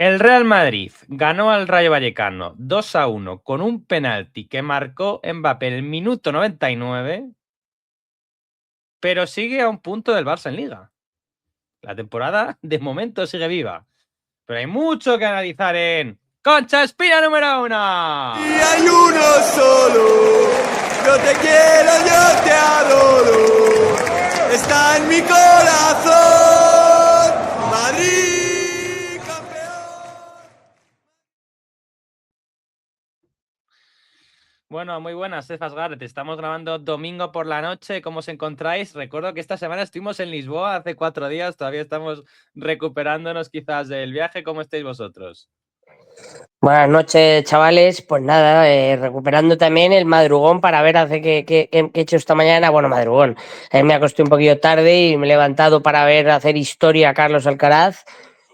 El Real Madrid ganó al Rayo Vallecano 2-1 con un penalti que marcó Mbappé en el minuto 99, pero sigue a un punto del Barça en Liga. La temporada de momento sigue viva, pero hay mucho que analizar en Concha Espina número 1. Y hay uno solo, yo te quiero, yo te adoro, está en mi corazón, Madrid campeón. Bueno, muy buenas, Cefas Garrett. Estamos grabando domingo por la noche. ¿Cómo os encontráis? Recuerdo que esta semana estuvimos en Lisboa hace 4 días. Todavía estamos recuperándonos quizás del viaje. ¿Cómo estáis vosotros? Buenas noches, chavales. Pues nada, recuperando también el madrugón para ver hace qué he hecho esta mañana. Bueno, madrugón. Me acosté un poquillo tarde y me he levantado para ver hacer historia a Carlos Alcaraz.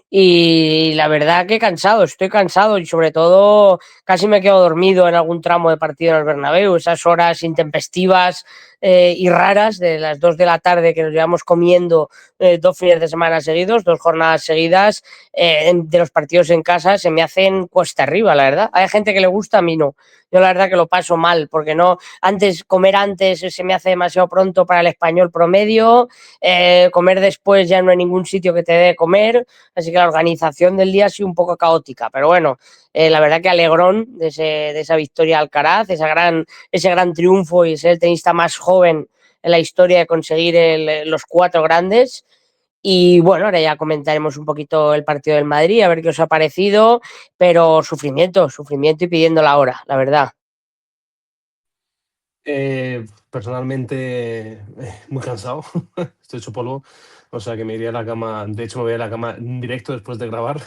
Y la verdad que cansado, estoy cansado y sobre todo casi me quedo dormido en algún tramo de partido en el Bernabéu, esas horas intempestivas y raras de las 2 de la tarde que nos llevamos comiendo 2 fines de semana seguidos, 2 jornadas seguidas de los partidos en casa, se me hacen cuesta arriba, la verdad. Hay gente que le gusta, a mí no. Yo la verdad que lo paso mal, porque no, comer antes se me hace demasiado pronto para el español promedio, comer después ya no hay ningún sitio que te dé comer, así que la organización del día ha sido un poco caótica, pero bueno, la verdad que alegrón de esa victoria Alcaraz, ese gran triunfo y ser el tenista más joven en la historia de conseguir los 4 grandes. Y bueno, ahora ya comentaremos un poquito el partido del Madrid, a ver qué os ha parecido, pero sufrimiento y pidiendo la hora, la verdad. Personalmente, muy cansado, estoy hecho polvo, o sea que me iría a la cama, de hecho me voy a la cama en directo después de grabar.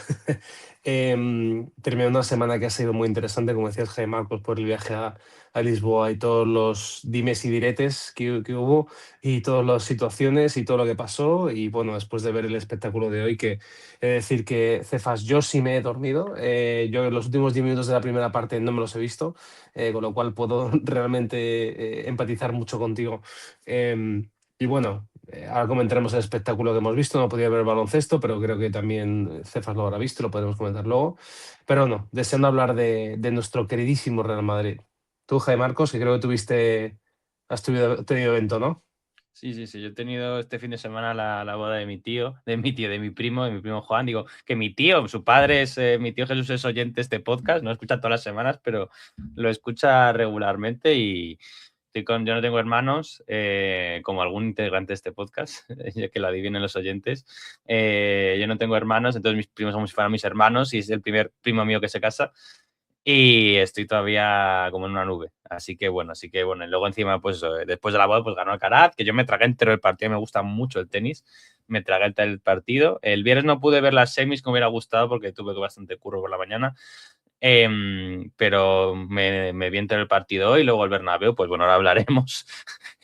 Terminando una semana que ha sido muy interesante, como decías, Jaime Marcos, por el viaje a Lisboa y todos los dimes y diretes que hubo y todas las situaciones y todo lo que pasó. Y bueno, después de ver el espectáculo de hoy, que he de decir que, Cefas, yo sí me he dormido. Yo en los últimos 10 minutos de la primera parte no me los he visto, con lo cual puedo realmente empatizar mucho contigo. Y bueno, ahora comentaremos el espectáculo que hemos visto. No podía ver baloncesto, pero creo que también Cefas lo habrá visto, lo podemos comentar luego. Pero no, deseando hablar de nuestro queridísimo Real Madrid. Tú, Jaime Marcos, que creo que has tenido evento, ¿no? Sí, yo he tenido este fin de semana la boda de mi tío, de mi primo Juan. Digo, que mi tío, su padre es, mi tío Jesús es oyente de este podcast, no escucha todas las semanas, pero lo escucha regularmente y yo no tengo hermanos, como algún integrante de este podcast, que lo adivinen los oyentes. Yo no tengo hermanos, entonces mis primos son como si fueran mis hermanos y es el primer primo mío que se casa. Y estoy todavía como en una nube. Así que bueno, y luego encima, pues después de la boda, pues ganó Alcaraz, que yo me tragué entero el partido, me gusta mucho el tenis, me tragué el partido. El viernes no pude ver las semis que me hubiera gustado porque tuve bastante curro por la mañana, pero me vi entero el partido hoy, luego el Bernabéu, pues bueno, ahora hablaremos.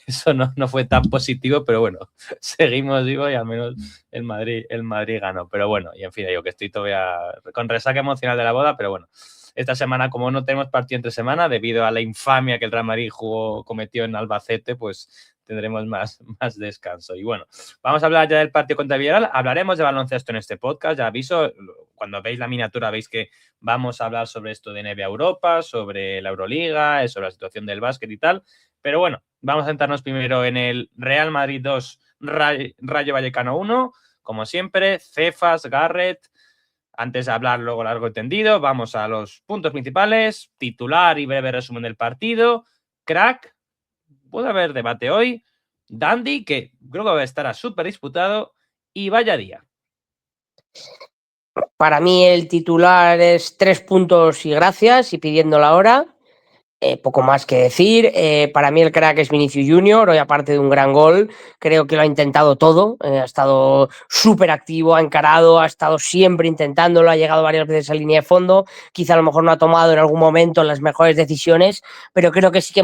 Eso no fue tan positivo, pero bueno, seguimos vivos y al menos el Madrid ganó. Pero bueno, y en fin, digo que estoy todavía con resaca emocional de la boda, pero bueno. Esta semana, como no tenemos partido entre semana, debido a la infamia que el Real Madrid cometió en Albacete, pues tendremos más descanso. Y bueno, vamos a hablar ya del partido contra Villarreal. Hablaremos de baloncesto en este podcast, ya aviso. Cuando veis la miniatura veis que vamos a hablar sobre esto de NBA Europa, sobre la Euroliga, sobre la situación del básquet y tal. Pero bueno, vamos a centrarnos primero en el Real Madrid 2, Rayo Vallecano 1. Como siempre, Cefas, Garrett. Antes de hablar luego largo y tendido, vamos a los puntos principales, titular y breve resumen del partido. Crack, puede haber debate hoy. Dandy, que creo que va a estar súper disputado. Y vaya día. Para mí el titular es 3 puntos y gracias y pidiendo la hora. Poco más que decir. Para mí el crack es Vinicius Junior, hoy aparte de un gran gol, creo que lo ha intentado todo, ha estado súper activo, ha encarado, ha estado siempre intentándolo, ha llegado varias veces a línea de fondo, quizá a lo mejor no ha tomado en algún momento las mejores decisiones, pero creo que sí que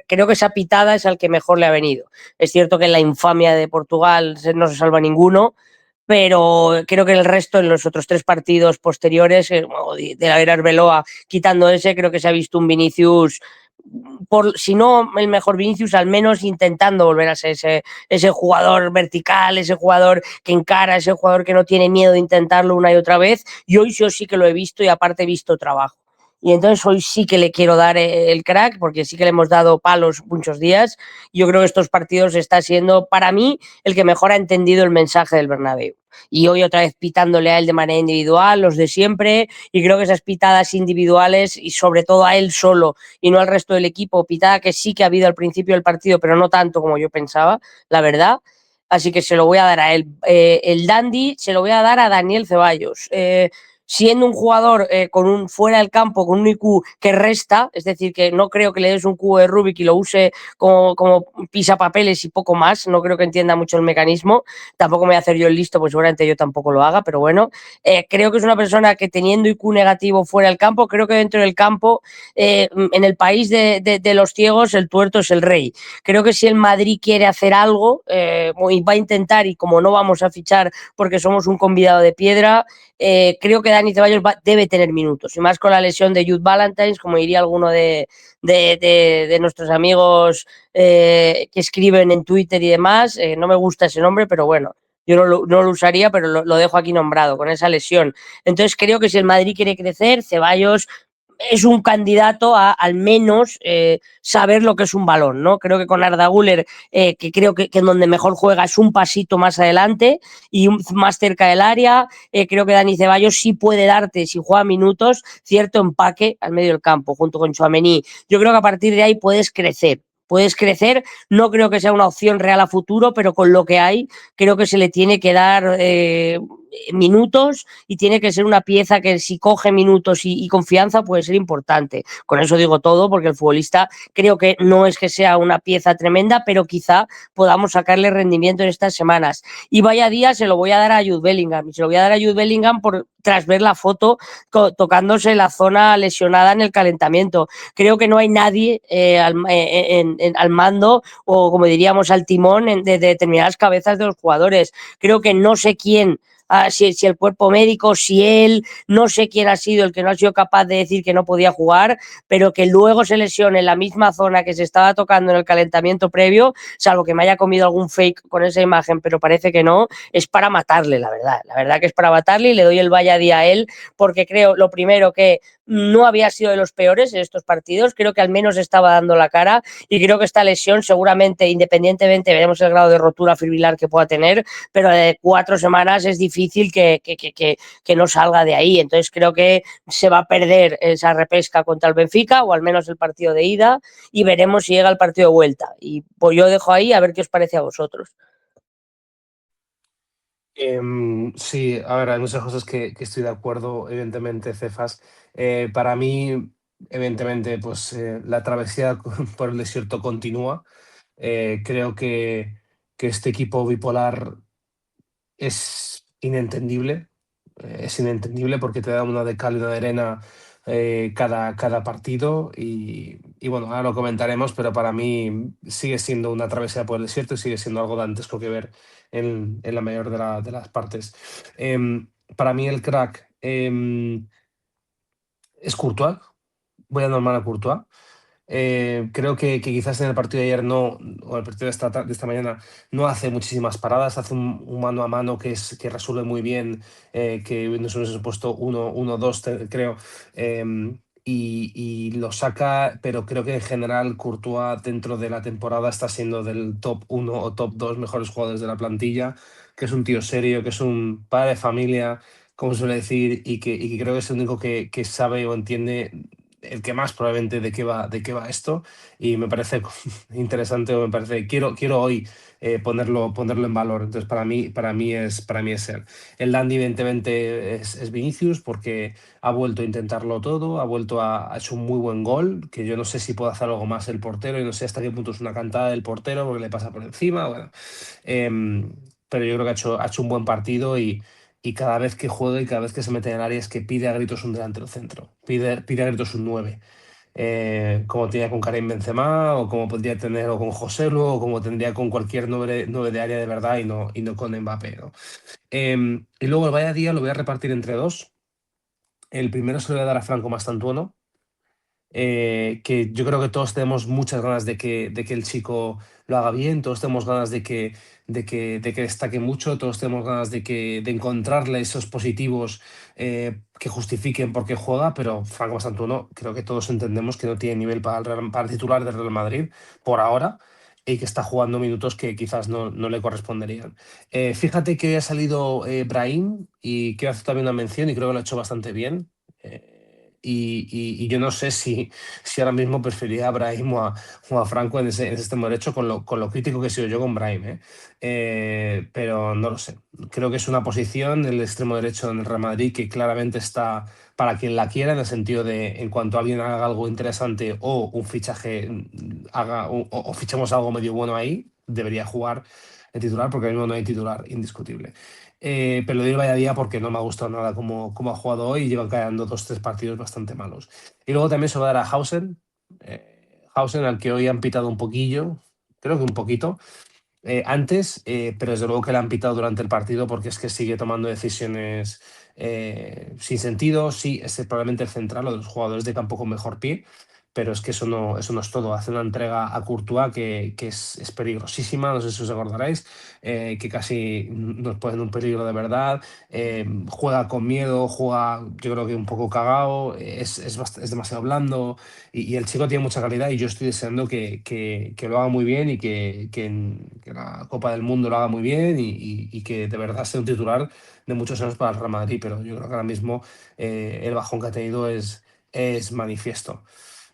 creo que esa pitada es al que mejor le ha venido. Es cierto que en la infamia de Portugal no se salva ninguno, pero creo que el resto en los otros 3 partidos posteriores, de la era Arbeloa, quitando ese, creo que se ha visto un Vinicius si no el mejor Vinicius, al menos intentando volver a ser ese jugador vertical, ese jugador que encara, ese jugador que no tiene miedo de intentarlo una y otra vez. Y hoy yo sí que lo he visto y aparte he visto trabajo. Y entonces hoy sí que le quiero dar el crack, porque sí que le hemos dado palos muchos días. Yo creo que estos partidos está siendo, para mí, el que mejor ha entendido el mensaje del Bernabéu. Y hoy otra vez pitándole a él de manera individual, los de siempre, y creo que esas pitadas individuales, y sobre todo a él solo, y no al resto del equipo, pitada que sí que ha habido al principio del partido, pero no tanto como yo pensaba, la verdad. Así que se lo voy a dar a él. El dandy se lo voy a dar a Daniel Ceballos. Siendo un jugador con un fuera del campo, con un IQ que resta, es decir, que no creo que le des un cubo de Rubik y lo use como pisapapeles y poco más, no creo que entienda mucho el mecanismo, tampoco me voy a hacer yo el listo, pues seguramente yo tampoco lo haga, pero bueno, creo que es una persona que teniendo IQ negativo fuera del campo, creo que dentro del campo, en el país de los ciegos, el tuerto es el rey. Creo que si el Madrid quiere hacer algo, y va a intentar, y como no vamos a fichar porque somos un convidado de piedra, creo que Dani Ceballos debe tener minutos, y más con la lesión de Jude Valentines, como diría alguno de nuestros amigos que escriben en Twitter y demás. No me gusta ese nombre, pero bueno, yo no lo usaría, pero lo dejo aquí nombrado, con esa lesión. Entonces creo que si el Madrid quiere crecer, Ceballos es un candidato a al menos saber lo que es un balón, ¿no? Creo que con Arda Güler, que creo que en donde mejor juega es un pasito más adelante y más cerca del área. Creo que Dani Ceballos sí puede darte, si juega minutos, cierto empaque al medio del campo, junto con Tchouaméni. Yo creo que a partir de ahí puedes crecer. Puedes crecer, no creo que sea una opción real a futuro, pero con lo que hay, creo que se le tiene que dar minutos, y tiene que ser una pieza que si coge minutos y confianza puede ser importante. Con eso digo todo, porque el futbolista creo que no es que sea una pieza tremenda, pero quizá podamos sacarle rendimiento en estas semanas. Y vaya día se lo voy a dar a Jude Bellingham, y se lo voy a dar a Jude Bellingham tras ver la foto tocándose la zona lesionada en el calentamiento. Creo que no hay nadie al mando, o como diríamos al timón, de determinadas cabezas de los jugadores. Creo que no sé quién, si el cuerpo médico, si él, no sé quién ha sido el que no ha sido capaz de decir que no podía jugar, pero que luego se lesione en la misma zona que se estaba tocando en el calentamiento previo, salvo que me haya comido algún fake con esa imagen, pero parece que no, es para matarle, la verdad que es para matarle, y le doy el vaya día a él, porque creo, lo primero, que no había sido de los peores en estos partidos, creo que al menos estaba dando la cara, y creo que esta lesión seguramente, independientemente, veremos el grado de rotura fibrilar que pueda tener, pero de 4 semanas es difícil que no salga de ahí. Entonces creo que se va a perder esa repesca contra el Benfica, o al menos el partido de ida, y veremos si llega el partido de vuelta. Y pues yo dejo ahí a ver qué os parece a vosotros. Sí, a ver, hay muchas cosas que estoy de acuerdo, evidentemente, Cefas. Para mí, evidentemente, pues la travesía por el desierto continúa. Creo que este equipo bipolar es inentendible porque te da una de cal y una de arena cada partido y bueno, ahora lo comentaremos, pero para mí sigue siendo una travesía por el desierto y sigue siendo algo dantesco que ver en la mayor de las partes. Para mí el crack es Courtois, voy a normar a Courtois. Creo que quizás en el partido de ayer no, o el partido de esta mañana, no hace muchísimas paradas, hace un mano a mano que resuelve muy bien, que nos hubiese puesto 1-2, creo, y lo saca, pero creo que en general Courtois dentro de la temporada está siendo del top 1 o top 2 mejores jugadores de la plantilla, que es un tío serio, que es un padre de familia, como se suele decir, y que creo que es el único que sabe o entiende el que más probablemente de qué va esto, y me parece interesante, o me parece, quiero hoy ponerlo en valor. Entonces para mí es él. El Dandy evidentemente es Vinicius, porque ha vuelto a intentarlo todo, ha hecho un muy buen gol, que yo no sé si puede hacer algo más el portero, y no sé hasta qué punto es una cantada del portero porque le pasa por encima, bueno, pero yo creo que ha hecho un buen partido, y cada vez que juega y cada vez que se mete en el área es que pide a gritos un delantero centro, pide a gritos un 9, como tenía con Karim Benzema, o como podría tener o con Joselu, o como tendría con cualquier 9 de área de verdad, y no con Mbappé, ¿no? Y luego el vaya día lo voy a repartir entre dos. El primero se lo voy a dar a Franco Mastantuono, que yo creo que todos tenemos muchas ganas de que el chico lo haga bien, todos tenemos ganas de que destaque mucho, todos tenemos ganas de encontrarle esos positivos que justifiquen por qué juega, pero Franco Santuno creo que todos entendemos que no tiene nivel para el titular del Real Madrid por ahora y que está jugando minutos que quizás no le corresponderían. Fíjate que hoy ha salido Brahim y quiero hacer también una mención y creo que lo ha hecho bastante bien. Y yo no sé si ahora mismo preferiría a Brahim o a Franco en ese extremo derecho con lo crítico que he sido yo con Brahim, ¿eh? Pero no lo sé. Creo que es una posición, el extremo derecho en el Real Madrid, que claramente está para quien la quiera, en el sentido de en cuanto alguien haga algo interesante o un fichaje o fichemos algo medio bueno ahí, debería jugar el titular, porque ahora mismo no hay titular indiscutible. Pero lo digo vaya día porque no me ha gustado nada cómo ha jugado hoy y llevan cayendo 2-3 partidos bastante malos. Y luego también se va a dar a Hausen, Hausen al que hoy han pitado un poquillo, creo que un poquito, antes, pero desde luego que le han pitado durante el partido porque es que sigue tomando decisiones sin sentido. Sí, es probablemente el central o de los jugadores de campo con mejor pie, pero es que eso no es todo. Hace una entrega a Courtois que es peligrosísima, no sé si os acordaréis, que casi nos pone en un peligro de verdad. Juega con miedo, juega yo creo que un poco cagado, es demasiado blando y el chico tiene mucha calidad y yo estoy deseando que lo haga muy bien y que la Copa del Mundo lo haga muy bien y que de verdad sea un titular de muchos años para el Real Madrid, pero yo creo que ahora mismo el bajón que ha tenido es manifiesto.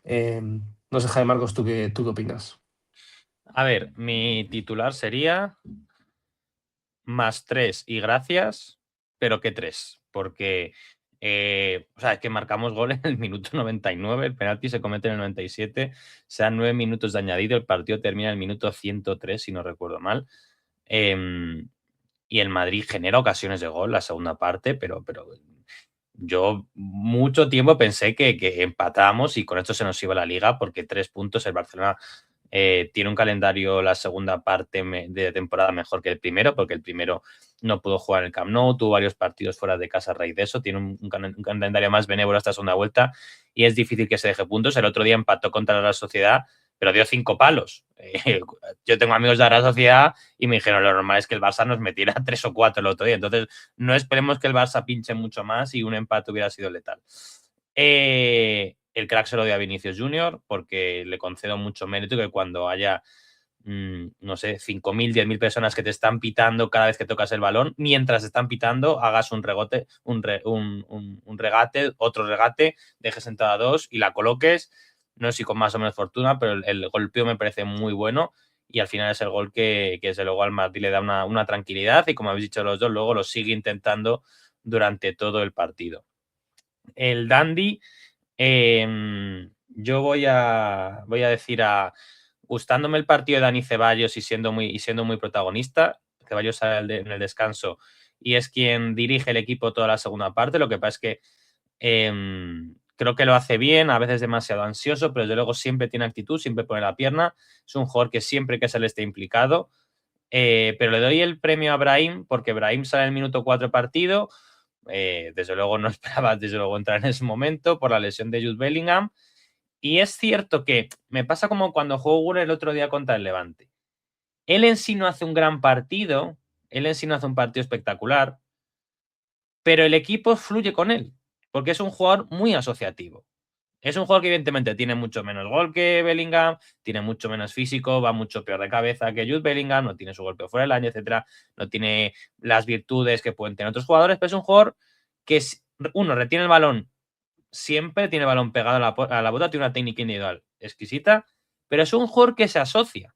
No sé, Jaime Marcos, ¿tú qué opinas? A ver, mi titular sería +3 y gracias, pero ¿qué 3? Porque o sea, es que marcamos gol en el minuto 99, el penalti se comete en el 97, sean 9 minutos de añadido, el partido termina en el minuto 103, si no recuerdo mal. Y el Madrid genera ocasiones de gol la segunda parte, pero yo mucho tiempo pensé que empatamos y con esto se nos iba la liga, porque 3 puntos, el Barcelona tiene un calendario la segunda parte de temporada mejor que el primero, porque el primero no pudo jugar en el Camp Nou, tuvo varios partidos fuera de casa a raíz de eso, tiene un calendario más benévolo esta segunda vuelta y es difícil que se deje puntos. El otro día empató contra la Real Sociedad, pero dio 5 palos. Yo tengo amigos de la Real Sociedad y me dijeron, lo normal es que el Barça nos metiera 3 o 4 el otro día. Entonces, no esperemos que el Barça pinche mucho más y un empate hubiera sido letal. El crack se lo dio a Vinicius Junior porque le concedo mucho mérito que cuando haya, no sé, 5.000, 10.000 personas que te están pitando cada vez que tocas el balón, mientras están pitando, hagas un regate, otro regate, dejes sentada a 2 y la coloques. No sé si con más o menos fortuna, pero el golpeo me parece muy bueno y al final es el gol que desde luego al Madrid le da una tranquilidad y como habéis dicho los dos, luego lo sigue intentando durante todo el partido. El Dandy, yo voy a decir gustándome el partido de Dani Ceballos y siendo muy protagonista. Ceballos sale en el descanso y es quien dirige el equipo toda la segunda parte. Lo que pasa es que creo que lo hace bien, a veces demasiado ansioso, pero desde luego siempre tiene actitud, siempre pone la pierna. Es un jugador que siempre que se le esté implicado. Pero le doy el premio a Brahim porque Brahim sale en el minuto 4 partido. Desde luego no esperaba entrar en ese momento por la lesión de Jude Bellingham. Y es cierto que me pasa como cuando jugó Guller el otro día contra el Levante. Él en sí no hace un gran partido, él en sí no hace un partido espectacular, pero el equipo fluye con él, porque es un jugador muy asociativo. Es un jugador que evidentemente tiene mucho menos gol que Bellingham, tiene mucho menos físico, va mucho peor de cabeza que Jude Bellingham, no tiene su golpeo fuera del año, etcétera, no tiene las virtudes que pueden tener otros jugadores, pero es un jugador que uno retiene el balón siempre, tiene el balón pegado a la bota, tiene una técnica individual exquisita, pero es un jugador que se asocia.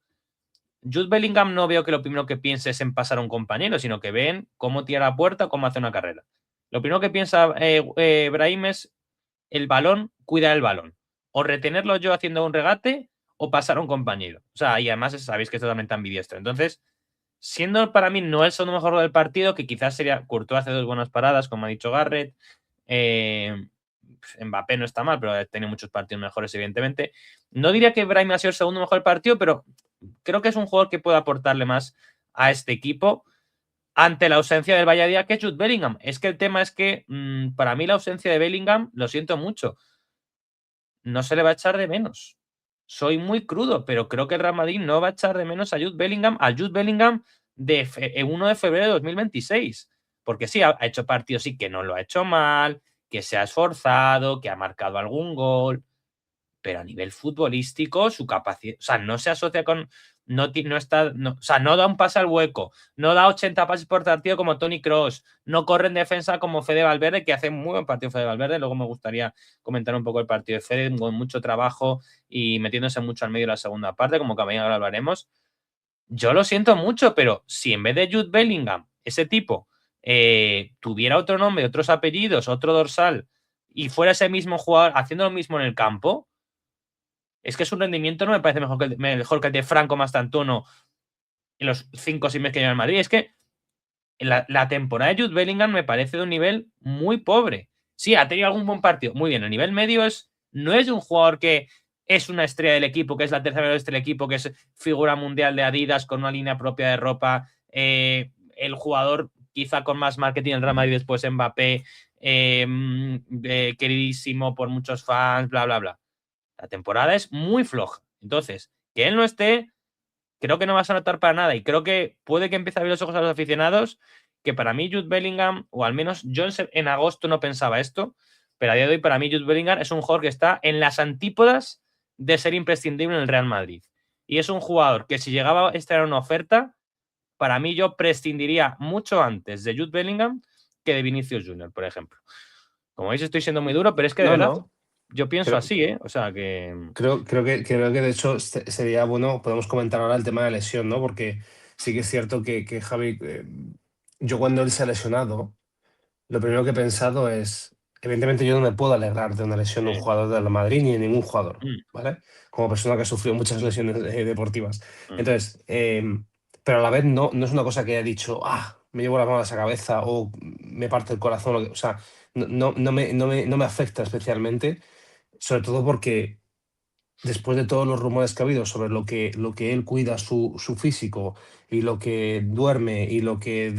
Jude Bellingham no veo que lo primero que piense es en pasar a un compañero, sino que ven cómo tira la puerta o cómo hace una carrera. Lo primero que piensa Brahim es el balón, cuidar el balón. O retenerlo yo haciendo un regate o pasar a un compañero. O sea, y además sabéis que es totalmente ambidiestro. Entonces, siendo para mí no el segundo mejor del partido, que quizás sería Courtois hace 2 buenas paradas, como ha dicho Garrett. Mbappé no está mal, pero ha tenido muchos partidos mejores, evidentemente. No diría que Brahim ha sido el segundo mejor partido, pero creo que es un jugador que puede aportarle más a este equipo ante la ausencia del Valladolid que es Jude Bellingham. Es que el tema es que para mí la ausencia de Bellingham, lo siento mucho, no se le va a echar de menos. Soy muy crudo, pero creo que el Real Madrid no va a echar de menos a Jude Bellingham, de 1 de febrero de 2026. Porque sí, ha hecho partidos, sí, que no lo ha hecho mal, que se ha esforzado, que ha marcado algún gol, pero a nivel futbolístico, su capacidad, o sea, no se asocia con, no está, o sea, no da un pase al hueco, no da 80 pases por partido como Toni Kroos, no corre en defensa como Fede Valverde, que hace muy buen partido Fede Valverde. Luego me gustaría comentar un poco el partido de Fede, con mucho trabajo y metiéndose mucho al medio de la segunda parte, como que ahora hablaremos. Yo lo siento mucho, pero si en vez de Jude Bellingham, ese tipo, tuviera otro nombre, otros apellidos, otro dorsal, y fuera ese mismo jugador haciendo lo mismo en el campo, es que su rendimiento no me parece mejor que el de Franco Mastantuono en los 5 o 6 meses que lleva en Madrid. Es que la temporada de Jude Bellingham me parece de un nivel muy pobre. Sí, ha tenido algún buen partido. Muy bien, el nivel medio no es de un jugador que es una estrella del equipo, que es la tercera vez del equipo, que es figura mundial de Adidas con una línea propia de ropa. El jugador quizá con más marketing en Real Madrid, después Mbappé, queridísimo por muchos fans, bla, bla, bla. La temporada es muy floja. Entonces, que él no esté, creo que no vas a notar para nada. Y creo que puede que empiece a abrir los ojos a los aficionados, que para mí Jude Bellingham, o al menos yo en agosto no pensaba esto, pero a día de hoy para mí Jude Bellingham es un jugador que está en las antípodas de ser imprescindible en el Real Madrid. Y es un jugador que si llegaba a estar en una oferta, para mí yo prescindiría mucho antes de Jude Bellingham que de Vinicius Junior, por ejemplo. Como veis, estoy siendo muy duro, pero es que de verdad yo pienso así, ¿eh? O sea que... Creo que de hecho sería bueno, podemos comentar ahora el tema de lesión, ¿no? Porque sí que es cierto que Javi, yo cuando él se ha lesionado, lo primero que he pensado es, evidentemente yo no me puedo alegrar de una lesión de un jugador del Madrid ni de ningún jugador, ¿vale? Como persona que ha sufrido muchas lesiones deportivas. Entonces, pero a la vez no es una cosa que haya dicho, me llevo las manos a la cabeza o me parte el corazón, o sea, no me afecta especialmente, sobre todo porque después de todos los rumores que ha habido sobre lo que él cuida su físico y lo que duerme y lo que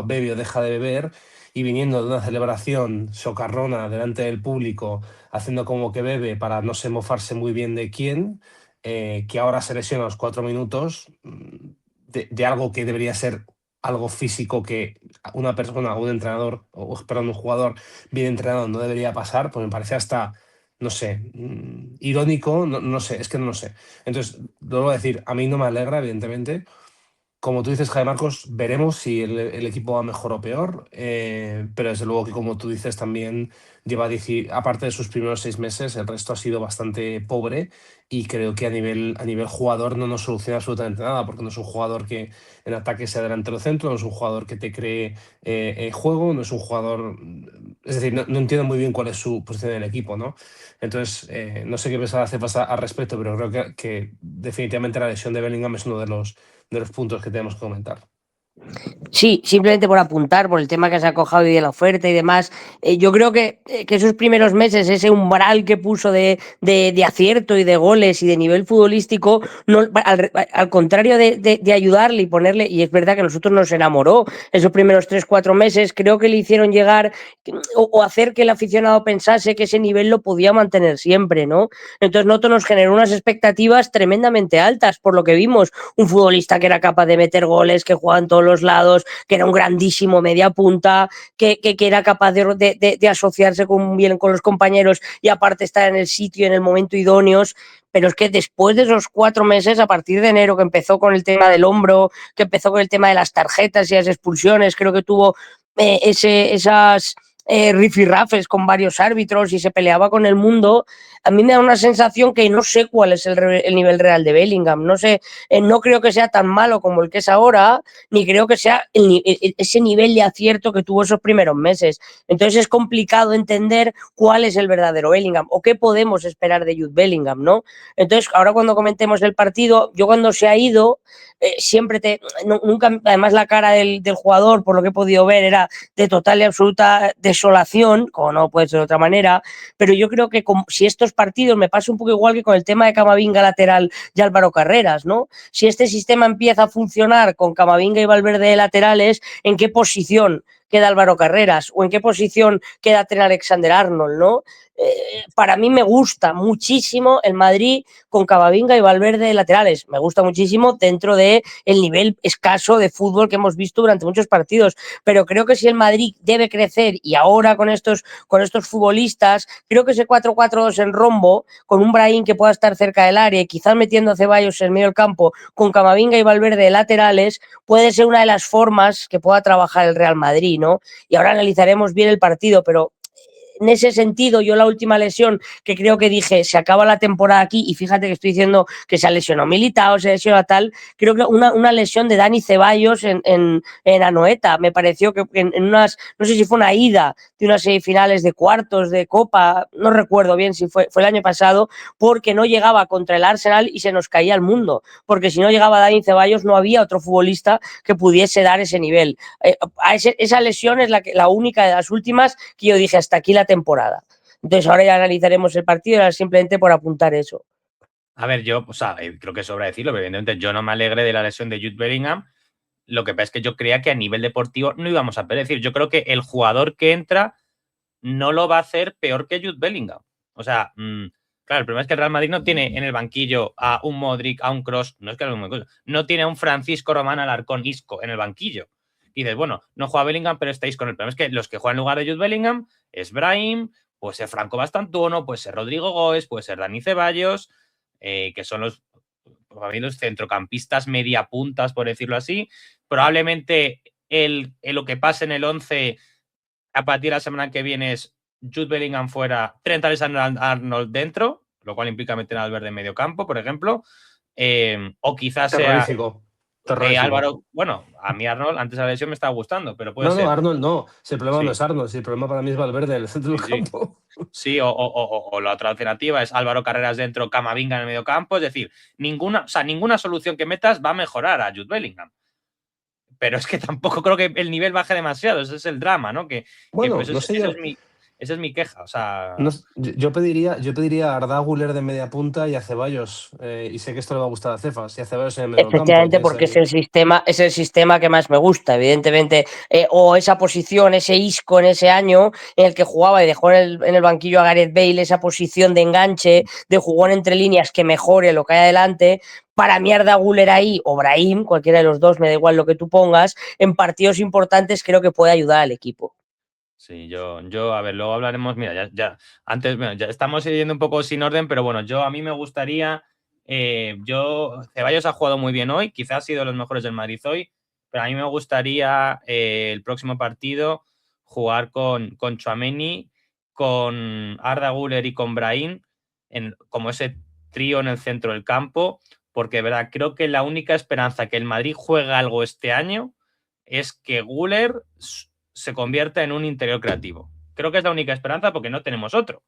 bebe o deja de beber, y viniendo de una celebración socarrona delante del público, haciendo como que bebe para no sé mofarse muy bien de quién, que ahora se lesiona a los 4 minutos de algo que debería ser algo físico que una persona, un entrenador, o perdón, un jugador bien entrenado no debería pasar, pues me parece hasta no sé, irónico, no sé, es que no lo sé. Entonces, lo voy a decir, a mí no me alegra, evidentemente. Como tú dices, Jaime Marcos, veremos si el equipo va mejor o peor, pero desde luego que, como tú dices, también aparte de sus primeros 6 meses, el resto ha sido bastante pobre y creo que a nivel jugador no nos soluciona absolutamente nada, porque no es un jugador que en ataque sea delantero centro, no es un jugador que te cree juego, no es un jugador... Es decir, no entiendo muy bien cuál es su posición en el equipo, ¿no? Entonces, no sé qué pensar hacer al respecto, pero creo que definitivamente la lesión de Bellingham es uno de los puntos que tenemos que comentar. Sí, simplemente por apuntar, por el tema que se ha cojado y de la oferta y demás, yo creo que esos primeros meses, ese umbral que puso de acierto y de goles y de nivel futbolístico, no, al contrario de ayudarle y ponerle, y es verdad que a nosotros nos enamoró esos primeros 3-4 meses, creo que le hicieron llegar o hacer que el aficionado pensase que ese nivel lo podía mantener siempre, ¿no? Entonces nosotros nos generó unas expectativas tremendamente altas, por lo que vimos, un futbolista que era capaz de meter goles, que jugaba en todos los lados, que era un grandísimo media punta, que era capaz de asociarse bien con los compañeros y aparte estar en el sitio, en el momento idóneos. Pero es que después de esos 4 meses, a partir de enero, que empezó con el tema del hombro, que empezó con el tema de las tarjetas y las expulsiones, creo que tuvo esas rifirrafes con varios árbitros y se peleaba con el mundo, a mí me da una sensación que no sé cuál es el nivel real de Bellingham. No sé, no creo que sea tan malo como el que es ahora, ni creo que sea ese nivel de acierto que tuvo esos primeros meses. Entonces es complicado entender cuál es el verdadero Bellingham o qué podemos esperar de Jude Bellingham, ¿no? Entonces, ahora cuando comentemos el partido, yo cuando se ha ido, siempre nunca, además la cara del jugador, por lo que he podido ver, era de total y absoluta desolación, como no puede ser de otra manera, pero yo creo que si estos partidos me pasa un poco igual que con el tema de Camavinga lateral y Álvaro Carreras, ¿no? Si este sistema empieza a funcionar con Camavinga y Valverde de laterales, ¿en qué posición queda Álvaro Carreras o en qué posición queda Trent Alexander-Arnold, ¿no? Para mí me gusta muchísimo el Madrid con Camavinga y Valverde de laterales. Me gusta muchísimo dentro del nivel escaso de fútbol que hemos visto durante muchos partidos. Pero creo que si el Madrid debe crecer y ahora con estos futbolistas, creo que ese 4-4-2 en rombo, con un Brahim que pueda estar cerca del área y quizás metiendo a Ceballos en medio del campo, con Camavinga y Valverde de laterales, puede ser una de las formas que pueda trabajar el Real Madrid, ¿no? Y ahora analizaremos bien el partido, pero en ese sentido, yo la última lesión que creo que dije, se acaba la temporada aquí, y fíjate que estoy diciendo que se ha lesionado Militao, se lesiona tal, creo que una lesión de Dani Ceballos en Anoeta, me pareció que en unas, no sé si fue una ida de unas semifinales de cuartos de Copa, no recuerdo bien si fue el año pasado, porque no llegaba contra el Arsenal y se nos caía el mundo, porque si no llegaba Dani Ceballos no había otro futbolista que pudiese dar ese nivel. Esa lesión es la única de las últimas que yo dije hasta aquí la temporada. Entonces ahora ya analizaremos el partido, era simplemente por apuntar eso. A ver, yo, o sea, creo que sobra decirlo, pero evidentemente yo no me alegré de la lesión de Jude Bellingham. Lo que pasa es que yo creía que a nivel deportivo no íbamos a perder. Es decir, yo creo que el jugador que entra no lo va a hacer peor que Jude Bellingham. O sea, claro, el problema es que el Real Madrid no tiene en el banquillo a un Modric, a un Kroos, no es que no tiene a un Francisco Román Alarcón Isco en el banquillo. Y dices, bueno, no juega Bellingham, pero estáis con el problema. Es que los que juegan en lugar de Jude Bellingham es Brahim, puede ser Franco Bastantuono, puede ser Rodrigo Goes, puede ser Dani Ceballos, que son los centrocampistas media puntas, por decirlo así. Probablemente lo que pase en el 11 a partir de la semana que viene es Jude Bellingham fuera, Trent Alexander-Arnold dentro, lo cual implica meter a Valverde en medio campo, por ejemplo. O quizás sea Álvaro. Bueno, a mí Arnold antes de la lesión me estaba gustando, pero puede ser. No, Arnold no. Si el problema Sí. no es Arnold, si el problema para mí es Valverde en el centro del campo. Sí, o la otra alternativa es Álvaro Carreras dentro, Camavinga en el medio campo. Es decir, ninguna solución que metas va a mejorar a Jude Bellingham. Pero es que tampoco creo que el nivel baje demasiado. Ese es el drama, ¿no? Bueno, pues no sé yo. Esa es mi queja. O sea... yo pediría a Arda Güler de media punta y a Ceballos. Y sé que esto le va a gustar a Cefas. Y a Ceballos en el medio campo. Efectivamente, porque es el sistema que más me gusta, evidentemente. O esa posición, ese Isco en ese año en el que jugaba y dejó en el banquillo a Gareth Bale, esa posición de enganche, de jugón entre líneas que mejore lo que hay adelante. Para mí Arda Güler ahí, o Brahim, cualquiera de los dos, me da igual lo que tú pongas, en partidos importantes creo que puede ayudar al equipo. Sí, yo, a ver, luego hablaremos. Mira, antes, bueno, ya estamos yendo un poco sin orden, pero bueno, a mí me gustaría. Ceballos ha jugado muy bien hoy, quizás ha sido de los mejores del Madrid hoy, pero a mí me gustaría el próximo partido jugar con Tchouaméni, con Arda Güler y con Brahim, como ese trío en el centro del campo, porque de verdad creo que la única esperanza que el Madrid juegue algo este año es que Güler se convierta en un interior creativo. Creo que es la única esperanza porque no tenemos otro.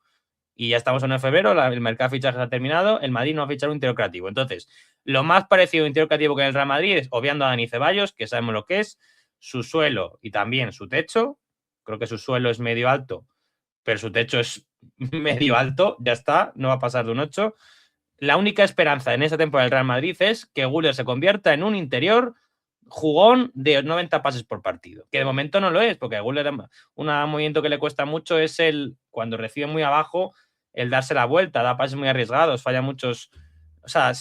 Y ya estamos en febrero, el mercado de fichajes ha terminado, el Madrid no ha fichado un interior creativo. Entonces, lo más parecido a un interior creativo que en el Real Madrid es, obviando a Dani Ceballos, que sabemos lo que es, su suelo y también su techo. Creo que su suelo es medio alto, pero su techo es medio alto, ya está, no va a pasar de un 8. La única esperanza en esta temporada del Real Madrid es que Güler se convierta en un interior jugón de 90 pases por partido, que de momento no lo es, porque a Güler un movimiento que le cuesta mucho es cuando recibe muy abajo, el darse la vuelta, da pases muy arriesgados, falla muchos. O sea,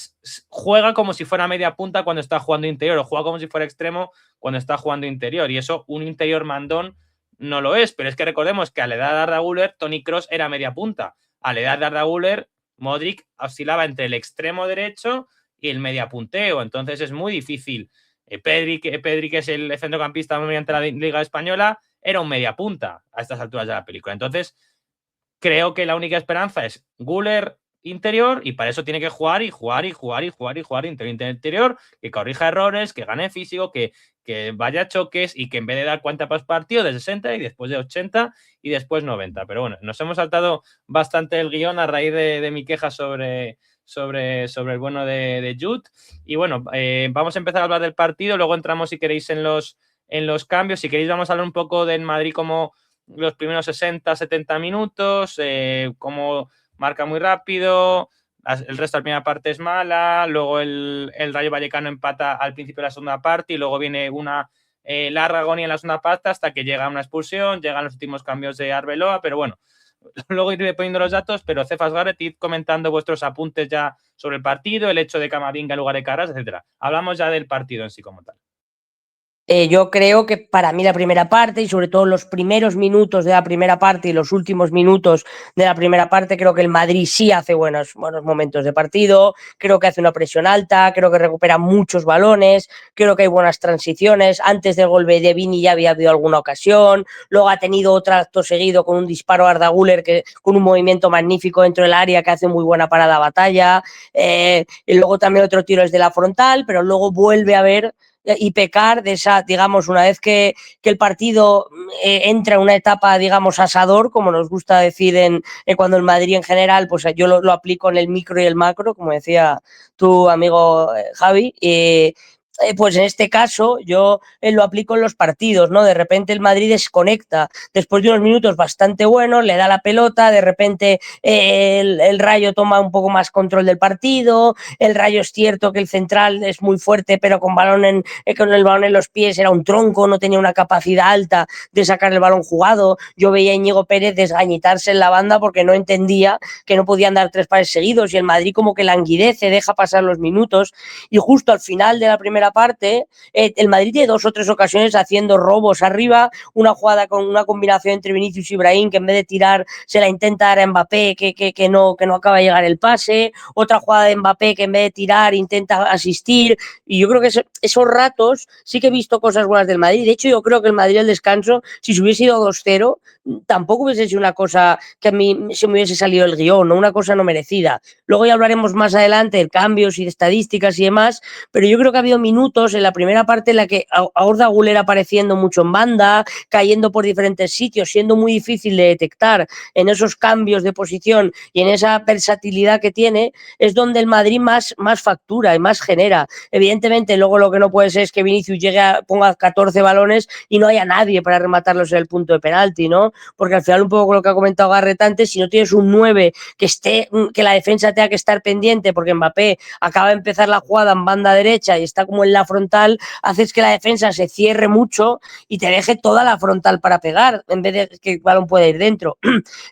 juega como si fuera media punta cuando está jugando interior, o juega como si fuera extremo cuando está jugando interior, y eso un interior mandón no lo es, pero es que recordemos que a la edad de Arda Güler, Toni Kroos era media punta, a la edad de Arda Güler, Modric oscilaba entre el extremo derecho y el media punteo, entonces es muy difícil. Pedri, que es el centrocampista mediante la Liga Española, era un media punta a estas alturas de la película. Entonces, creo que la única esperanza es Güler interior, y para eso tiene que jugar interior, que corrija errores, que gane físico, que vaya a choques y que en vez de dar cuenta para partido de 60 y después de 80 y después 90. Pero bueno, nos hemos saltado bastante el guión a raíz de mi queja sobre el bueno de Jude. Y bueno, vamos a empezar a hablar del partido, luego entramos si queréis en los cambios. Si queréis vamos a hablar un poco del Madrid como los primeros 60-70 minutos, cómo marca muy rápido, el resto de la primera parte es mala, luego el Rayo Vallecano empata al principio de la segunda parte y luego viene una larga agonía en la segunda parte hasta que llega una expulsión, llegan los últimos cambios de Arbeloa, pero bueno, luego iré poniendo los datos, pero Cefas Garrett, id comentando vuestros apuntes ya sobre el partido, el hecho de Camavinga en lugar de Caras, etcétera. Hablamos ya del partido en sí como tal. Yo creo que para mí la primera parte y sobre todo los primeros minutos de la primera parte y los últimos minutos de la primera parte, creo que el Madrid sí hace buenos momentos de partido, creo que hace una presión alta, creo que recupera muchos balones, creo que hay buenas transiciones. Antes del gol de Vini ya había habido alguna ocasión, luego ha tenido otro acto seguido con un disparo a Arda Güler que, con un movimiento magnífico dentro del área que hace muy buena parada a Batalla, y luego también otro tiro es de la frontal, pero luego vuelve a haber y pecar de esa, digamos, una vez que el partido entra en una etapa, digamos, asador, como nos gusta decir cuando el Madrid en general, pues yo lo aplico en el micro y el macro, como decía tu amigo Javi, pues en este caso yo lo aplico en los partidos, ¿no? De repente el Madrid desconecta después de unos minutos bastante buenos, le da la pelota, de repente el Rayo toma un poco más control del partido, el Rayo es cierto que el central es muy fuerte, pero con el balón en los pies era un tronco, no tenía una capacidad alta de sacar el balón jugado. Yo veía a Íñigo Pérez desgañitarse en la banda porque no entendía que no podían dar 3 pases seguidos y el Madrid como que languidece, deja pasar los minutos y justo al final de la primera parte el Madrid tiene 2 o 3 ocasiones haciendo robos arriba, una jugada con una combinación entre Vinicius y Brahim que en vez de tirar se la intenta dar a Mbappé que no acaba de llegar el pase, otra jugada de Mbappé que en vez de tirar intenta asistir y yo creo que esos ratos sí que he visto cosas buenas del Madrid. De hecho yo creo que el Madrid al descanso, si se hubiese ido 2-0, tampoco hubiese sido una cosa que a mí se me hubiese salido el guión, ¿no? Una cosa no merecida. Luego ya hablaremos más adelante de cambios y de estadísticas y demás, pero yo creo que ha habido minutos en la primera parte en la que Arda Güler apareciendo mucho en banda, cayendo por diferentes sitios, siendo muy difícil de detectar en esos cambios de posición y en esa versatilidad que tiene, es donde el Madrid más factura y más genera. Evidentemente, luego lo que no puede ser es que Vinicius ponga 14 balones y no haya nadie para rematarlos en el punto de penalti, ¿no? Porque al final, un poco lo que ha comentado Garrett antes, si no tienes un 9 que la defensa tenga que estar pendiente porque Mbappé acaba de empezar la jugada en banda derecha y está como en la frontal, haces que la defensa se cierre mucho y te deje toda la frontal para pegar en vez de que el balón pueda ir dentro.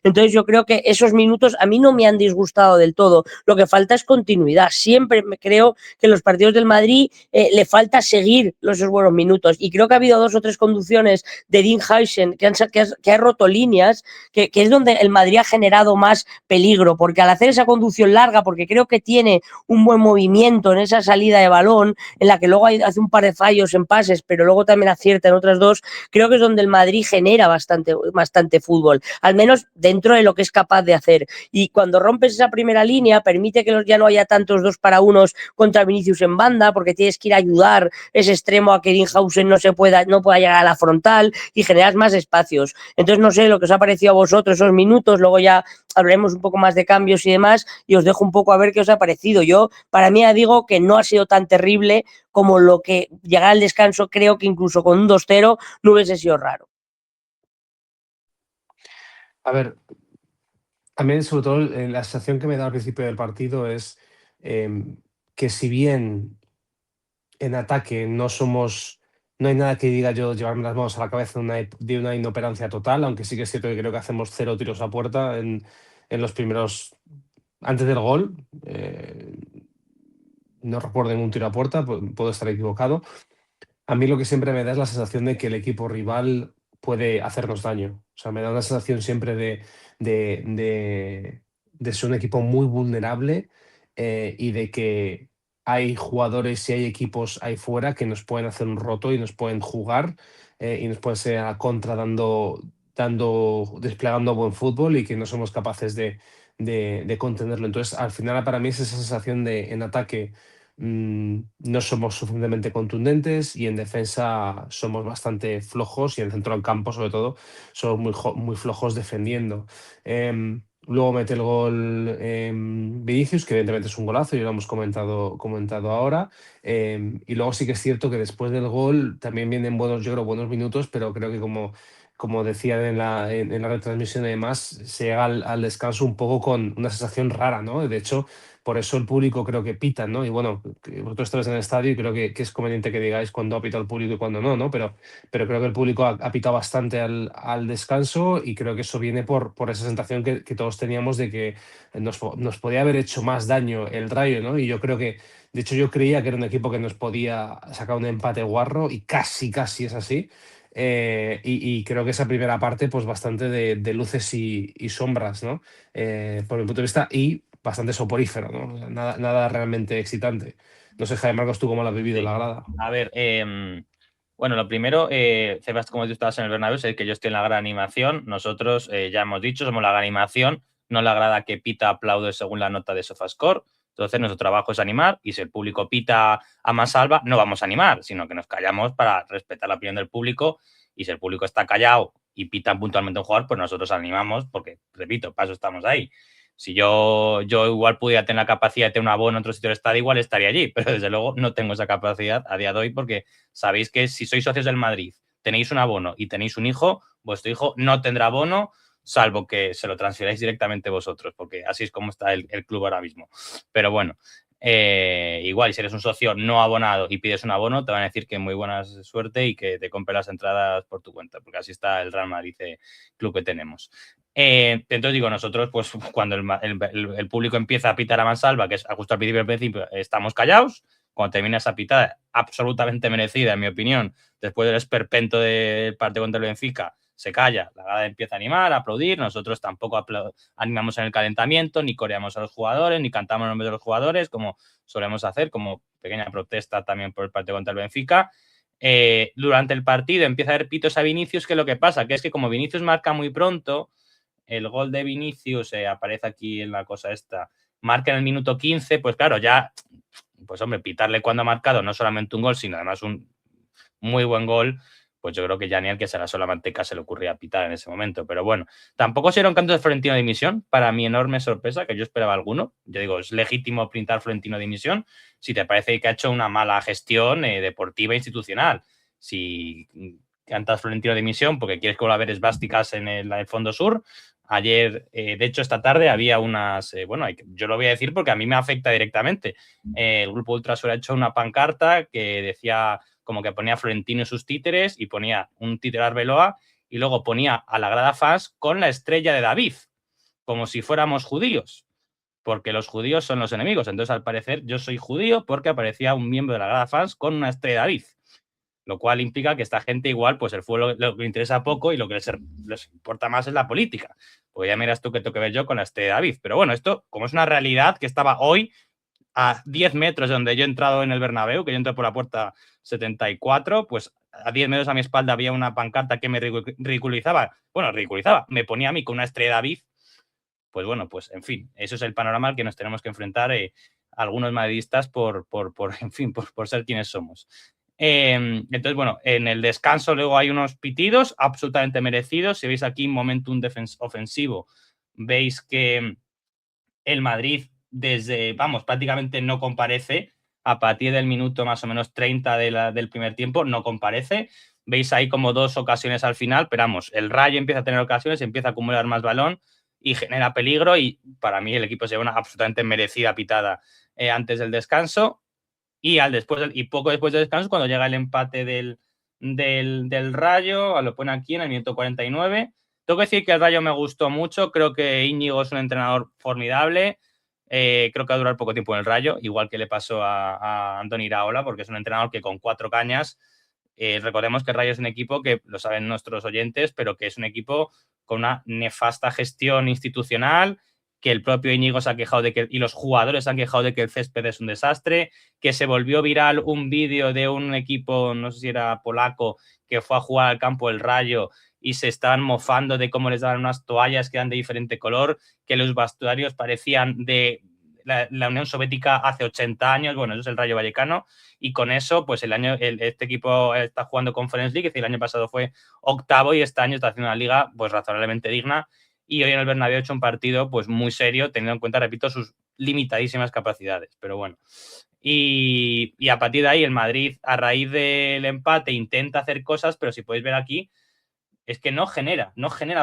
Entonces yo creo que esos minutos a mí no me han disgustado del todo. Lo que falta es continuidad. Siempre me creo que en los partidos del Madrid le falta seguir esos buenos minutos y creo que ha habido 2 o 3 conducciones de Dean Huijsen que ha roto líneas, que es donde el Madrid ha generado más peligro, porque al hacer esa conducción larga, porque creo que tiene un buen movimiento en esa salida de balón, en la que luego hace un par de fallos en pases, pero luego también acierta en otras 2, creo que es donde el Madrid genera bastante fútbol, al menos dentro de lo que es capaz de hacer. Y cuando rompes esa primera línea, permite que ya no haya tantos 2 para 1 contra Vinicius en banda, porque tienes que ir a ayudar ese extremo a que Dinhausen no pueda llegar a la frontal y generas más espacios. Entonces, no sé lo que os ha parecido a vosotros esos minutos, luego ya hablaremos un poco más de cambios y demás, y os dejo un poco a ver qué os ha parecido. Yo, para mí, ya digo que no ha sido tan terrible como lo que llegar al descanso, creo que incluso con un 2-0 no hubiese sido raro. A ver, también sobre todo la sensación que me da al principio del partido es que si bien en ataque no hay nada que diga yo llevarme las manos a la cabeza de una inoperancia total, aunque sí que es cierto que creo que hacemos 0 tiros a puerta en los primeros, antes del gol. No recuerdo ningún tiro a puerta, puedo estar equivocado. A mí lo que siempre me da es la sensación de que el equipo rival puede hacernos daño. O sea, me da una sensación siempre de, de- de ser un equipo muy vulnerable, y de que hay jugadores y hay equipos ahí fuera que nos pueden hacer un roto y nos pueden jugar, y nos pueden ser a contra desplegando buen fútbol y que no somos capaces de contenerlo. Entonces, al final, para mí es esa sensación de en ataque no somos suficientemente contundentes y en defensa somos bastante flojos y en el centro del campo, sobre todo, somos muy flojos defendiendo. Luego mete el gol Vinicius, que evidentemente es un golazo, y lo hemos comentado ahora. Y luego sí que es cierto que después del gol también vienen buenos, yo creo, buenos minutos, pero creo que como como decían en la retransmisión y demás, se llega al descanso un poco con una sensación rara, ¿no? De hecho, por eso el público creo que pita, ¿no? Y bueno, que vosotros estáis en el estadio y creo que es conveniente que digáis cuándo ha pitado el público y cuándo no, ¿no? Pero creo que el público ha pitado bastante al descanso y creo que eso viene por esa sensación que todos teníamos de que nos podía haber hecho más daño el Rayo, ¿no? Y yo creo que, de hecho, yo creía que era un equipo que nos podía sacar un empate guarro y casi, casi es así. Y creo que esa primera parte, pues bastante de luces y sombras, ¿no? Por mi punto de vista, y bastante soporífero, ¿no? O sea, nada realmente excitante. No sé, Jaime Marcos, ¿tú cómo lo has vivido en la Sí. grada? A ver, bueno, lo primero, Sebas, como tú estabas en el Bernabéu, es que yo estoy en la gran animación. Nosotros, ya hemos dicho, somos la gran animación. No le agrada que pita aplaude según la nota de Sofascore. Entonces, nuestro trabajo es animar y si el público pita a mansalva, no vamos a animar, sino que nos callamos para respetar la opinión del público y si el público está callado y pita puntualmente un jugador, pues nosotros animamos porque, repito, para eso estamos ahí. Si yo igual pudiera tener la capacidad de tener un abono en otro sitio del estadio, igual estaría allí, pero desde luego no tengo esa capacidad a día de hoy porque sabéis que si sois socios del Madrid, tenéis un abono y tenéis un hijo, vuestro hijo no tendrá abono salvo que se lo transfiráis directamente vosotros, porque así es como está el club ahora mismo. Pero bueno, igual si eres un socio no abonado y pides un abono, te van a decir que muy buena suerte y que te compre las entradas por tu cuenta, porque así está el Real Madrid club que tenemos. Entonces digo, nosotros, pues cuando el público empieza a pitar a mansalva, que es justo al principio, estamos callados. Cuando termina esa pitada absolutamente merecida, en mi opinión, después del esperpento del partido contra el Benfica, se calla, la grada empieza a animar, a aplaudir, nosotros tampoco animamos en el calentamiento, ni coreamos a los jugadores, ni cantamos en nombre de los jugadores, como solemos hacer, como pequeña protesta también por el partido contra el Benfica. Durante el partido empieza a haber pitos a Vinicius, que es lo que pasa, que es que como Vinicius marca muy pronto, el gol de Vinicius aparece aquí en la cosa esta, marca en el minuto 15, pues claro, ya, pues hombre, pitarle cuando ha marcado no solamente un gol, sino además un muy buen gol, pues yo creo que ya ni al que se la sola manteca se le ocurría pitar en ese momento. Pero bueno, tampoco será un canto de Florentino de dimisión, para mi enorme sorpresa, que yo esperaba alguno. Yo digo, es legítimo pintar Florentino de dimisión si te parece que ha hecho una mala gestión deportiva e institucional. Si cantas Florentino de dimisión porque quieres que vuelva a haber esvásticas en el fondo sur. Ayer, de hecho, esta tarde había unas, bueno, yo lo voy a decir porque a mí me afecta directamente. El grupo Ultrasur ha hecho una pancarta que decía, como que ponía Florentino y sus títeres y ponía un títere Arbeloa y luego ponía a la grada fans con la estrella de David, como si fuéramos judíos, porque los judíos son los enemigos. Entonces, al parecer, yo soy judío porque aparecía un miembro de la grada fans con una estrella de David, lo cual implica que esta gente igual, pues el fútbol lo que le interesa poco y lo que les importa más es la política. Pues ya miras tú qué tengo que ver yo con la estrella de David. Pero bueno, esto, como es una realidad que estaba hoy a 10 metros de donde yo he entrado en el Bernabéu, que yo entré por la puerta 74, pues a 10 metros a mi espalda había una pancarta que me ridiculizaba. Bueno, ridiculizaba, me ponía a mí con una estrella de David. Pues bueno, pues en fin, eso es el panorama al que nos tenemos que enfrentar algunos madridistas en fin, por ser quienes somos. Entonces, bueno, en el descanso luego hay unos pitidos absolutamente merecidos. Si veis aquí momentum ofensivo, veis que el Madrid prácticamente no comparece. A partir del minuto más o menos 30 del primer tiempo no comparece. Veis ahí como dos ocasiones al final, pero vamos, el Rayo empieza a tener ocasiones, empieza a acumular más balón y genera peligro y para mí el equipo se lleva una absolutamente merecida pitada antes del descanso y poco después del descanso cuando llega el empate del Rayo, lo pone aquí en el minuto 49. Tengo que decir que el Rayo me gustó mucho, creo que Íñigo es un entrenador formidable, creo que va a durar poco tiempo en el Rayo, igual que le pasó a Andoni Iraola, porque es un entrenador que con 4 cañas, recordemos que el Rayo es un equipo que, lo saben nuestros oyentes, pero que es un equipo con una nefasta gestión institucional, que el propio Íñigo se ha quejado y los jugadores se han quejado de que el césped es un desastre, que se volvió viral un vídeo de un equipo, no sé si era polaco, que fue a jugar al campo del Rayo y se estaban mofando de cómo les daban unas toallas que eran de diferente color, que los vestuarios parecían de la Unión Soviética hace 80 años, bueno, eso es el Rayo Vallecano, y con eso, pues este equipo está jugando Conference League, es decir, el año pasado fue octavo y este año está haciendo una liga pues razonablemente digna, y hoy en el Bernabéu ha hecho un partido pues muy serio, teniendo en cuenta, repito, sus limitadísimas capacidades, pero bueno. Y a partir de ahí el Madrid, a raíz del empate, intenta hacer cosas, pero si podéis ver aquí, es que no genera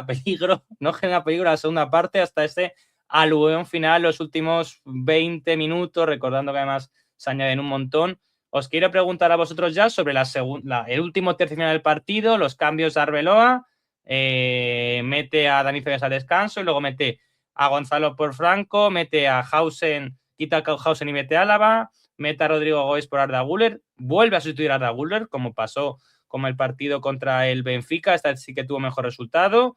peligro, no genera peligro la segunda parte hasta ese aluvión final, los últimos 20 minutos, recordando que además se añaden un montón. Os quiero preguntar a vosotros ya sobre el último tercio final del partido, los cambios de Arbeloa, mete a Dani Ceballos al descanso y luego mete a Gonzalo por Franco, mete a Hausen, quita a Hausen y mete a Álava, mete a Rodrigo Goes por Arda Güler, vuelve a sustituir a Arda Güler, como pasó como el partido contra el Benfica, esta sí que tuvo mejor resultado,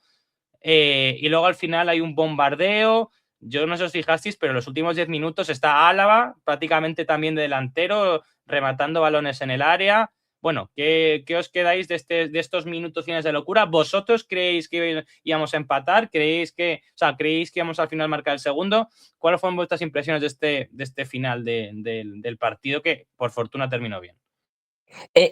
y luego al final hay un bombardeo. Yo no sé si os fijasteis, pero en los últimos 10 minutos está Álava, prácticamente también de delantero, rematando balones en el área. Bueno, ¿qué os quedáis de estos minutos finales de locura? ¿Vosotros creéis que íbamos a empatar? ¿Creéis que íbamos al final a marcar el segundo? ¿Cuáles fueron vuestras impresiones de este final del partido que por fortuna terminó bien?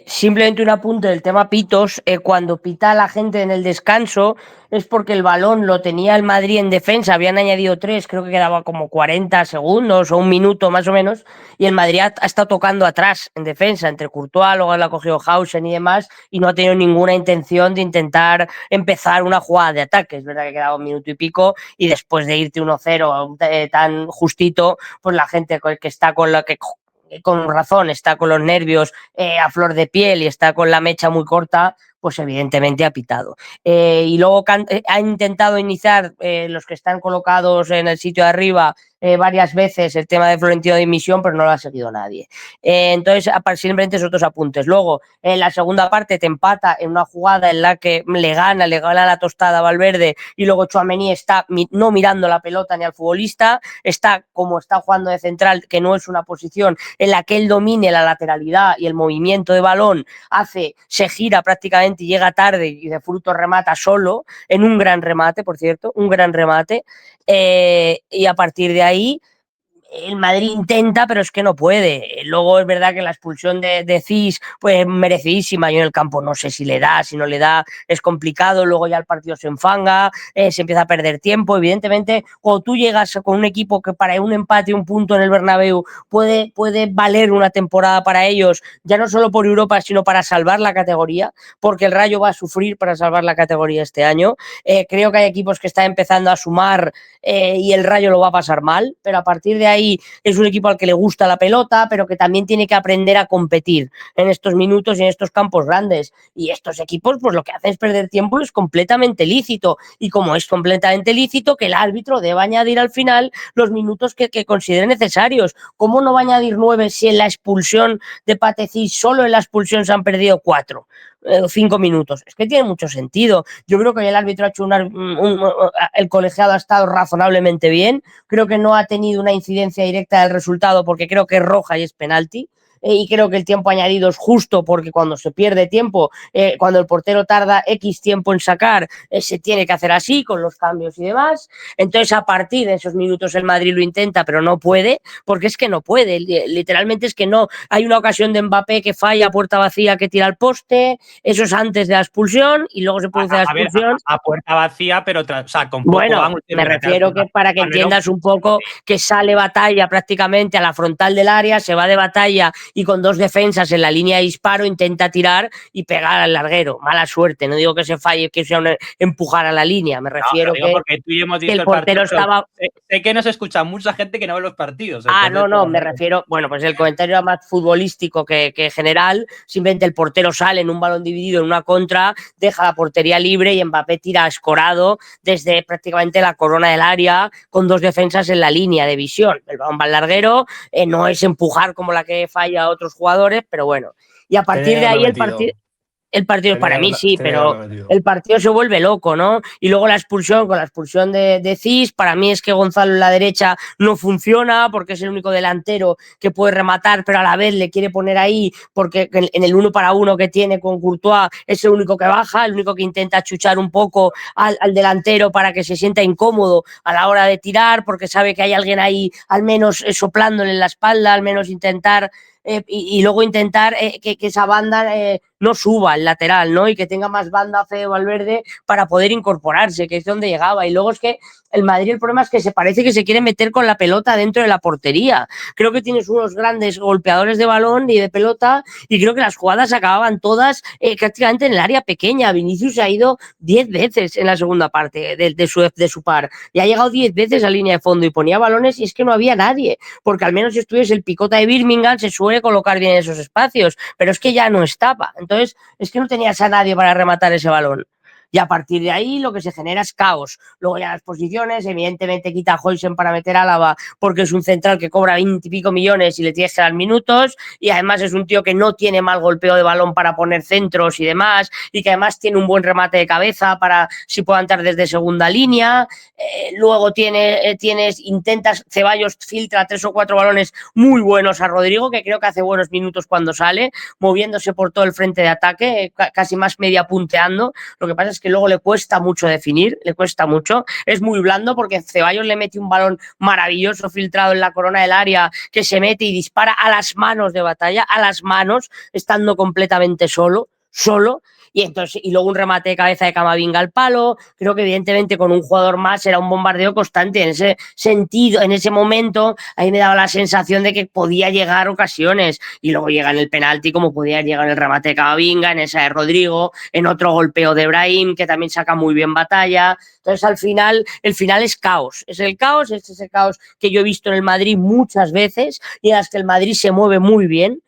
Simplemente un apunte del tema pitos. Cuando pita a la gente en el descanso es porque el balón lo tenía el Madrid en defensa, habían añadido 3, creo que quedaba como 40 segundos o un minuto más o menos, y el Madrid ha estado tocando atrás en defensa, entre Courtois, luego la ha cogido Hausen y demás, y no ha tenido ninguna intención de intentar empezar una jugada de ataque. Es verdad que quedaba un minuto y pico, y después de irte 1-0 tan justito, pues la gente que está con la que con razón está con los nervios a flor de piel y está con la mecha muy corta, pues evidentemente ha pitado. Y luego ha intentado iniciar los que están colocados en el sitio de arriba varias veces el tema de Florentino de dimisión, pero no lo ha seguido nadie. Entonces, simplemente esos dos apuntes. Luego, en la segunda parte te empata en una jugada en la que le gana la tostada a Valverde, y luego Tchouaméni está no mirando la pelota ni al futbolista, está como está jugando de central, que no es una posición en la que él domine la lateralidad y el movimiento de balón, se gira prácticamente y llega tarde, y de fruto remata solo, en un gran remate, por cierto, un gran remate, y a partir de ahí el Madrid intenta, pero es que no puede. Luego es verdad que la expulsión de Cis, pues merecidísima. Yo en el campo no sé si le da, si no le da, es complicado. Luego ya el partido se enfanga, se empieza a perder tiempo. Evidentemente, cuando tú llegas con un equipo que para un empate, un punto en el Bernabéu puede valer una temporada para ellos, ya no solo por Europa, sino para salvar la categoría, porque el Rayo va a sufrir para salvar la categoría este año. Creo que hay equipos que están empezando a sumar y el Rayo lo va a pasar mal, pero a partir de ahí es un equipo al que le gusta la pelota, pero que también tiene que aprender a competir en estos minutos y en estos campos grandes. Y estos equipos, pues lo que hacen es perder tiempo, es completamente lícito. Y como es completamente lícito, que el árbitro deba añadir al final los minutos que considere necesarios. ¿Cómo no va a añadir 9 si en la expulsión de Patecís, solo en la expulsión se han perdido 4? 5 minutos? Es que tiene mucho sentido. Yo creo que el árbitro ha hecho el colegiado ha estado razonablemente bien. Creo que no ha tenido una incidencia directa del resultado, porque creo que es roja y es penalti. Y creo que el tiempo añadido es justo, porque cuando se pierde tiempo, cuando el portero tarda X tiempo en sacar, se tiene que hacer así, con los cambios y demás. Entonces, a partir de esos minutos el Madrid lo intenta, pero no puede, porque es que no puede, literalmente es que no. Hay una ocasión de Mbappé que falla a puerta vacía, que tira al poste, eso es antes de la expulsión, y luego se produce la expulsión. A puerta vacía, pero con poco bueno, ángulo. Me refiero que para que entiendas un poco, que sale batalla prácticamente a la frontal del área, se va de batalla y con 2 defensas en la línea de disparo intenta tirar y pegar al larguero. Mala suerte, no digo que se falle, que sea empujar a la línea, me refiero porque tú y yo hemos visto el portero partido, estaba... Sé que nos escucha mucha gente que no ve los partidos. No, me refiero... Bueno, pues el comentario era más futbolístico que general. Simplemente el portero sale en un balón dividido en una contra, deja la portería libre y Mbappé tira escorado desde prácticamente la corona del área, con 2 defensas en la línea de visión. El balón va al larguero, no es empujar como la que falla a otros jugadores, pero bueno. Y a partir de ahí el partido para mí sí, pero el partido se vuelve loco, ¿no? Y luego con la expulsión de Cis, para mí es que Gonzalo en la derecha no funciona, porque es el único delantero que puede rematar, pero a la vez le quiere poner ahí, porque en el 1 para 1 que tiene con Courtois es el único que baja, el único que intenta chuchar un poco al delantero para que se sienta incómodo a la hora de tirar, porque sabe que hay alguien ahí al menos soplándole en la espalda, al menos intentar... y luego intentar que esa banda no suba el lateral, ¿no? Y que tenga más banda Fede Valverde para poder incorporarse, que es donde llegaba. Y luego es que el Madrid, el problema es que se parece que se quiere meter con la pelota dentro de la portería. Creo que tienes unos grandes golpeadores de balón y de pelota, y creo que las jugadas acababan todas prácticamente en el área pequeña. Vinicius se ha ido 10 veces en la segunda parte de su par, y ha llegado 10 veces a línea de fondo y ponía balones, y es que no había nadie, porque al menos si estuviese el picota de Birmingham se suele colocar bien en esos espacios, pero es que ya no estaba. Entonces es que no tenías a nadie para rematar ese balón. Y a partir de ahí lo que se genera es caos. Luego ya las posiciones, evidentemente quita a Huysen para meter a Álava porque es un central que cobra 20 y pico millones y le tienes que dar minutos, y además es un tío que no tiene mal golpeo de balón para poner centros y demás, y que además tiene un buen remate de cabeza para si pueda entrar desde segunda línea. Luego intentas, Ceballos filtra 3 o 4 balones muy buenos a Rodrigo, que creo que hace buenos minutos cuando sale, moviéndose por todo el frente de ataque, casi más media punteando. Lo que pasa es que luego le cuesta mucho definir, le cuesta mucho. Es muy blando porque Ceballos le mete un balón maravilloso filtrado en la corona del área que se mete y dispara a las manos de Batalla, a las manos, estando completamente solo, y luego un remate de cabeza de Camavinga al palo. Creo que evidentemente con un jugador más era un bombardeo constante. En ese sentido, en ese momento, ahí me daba la sensación de que podía llegar ocasiones, y luego llega en el penalti como podía llegar en el remate de Camavinga, en esa de Rodrigo, en otro golpeo de Brahim, que también saca muy bien Batalla. Entonces al final, el final es caos, es el caos, este es el caos que yo he visto en el Madrid muchas veces, y en las que el Madrid se mueve muy bien,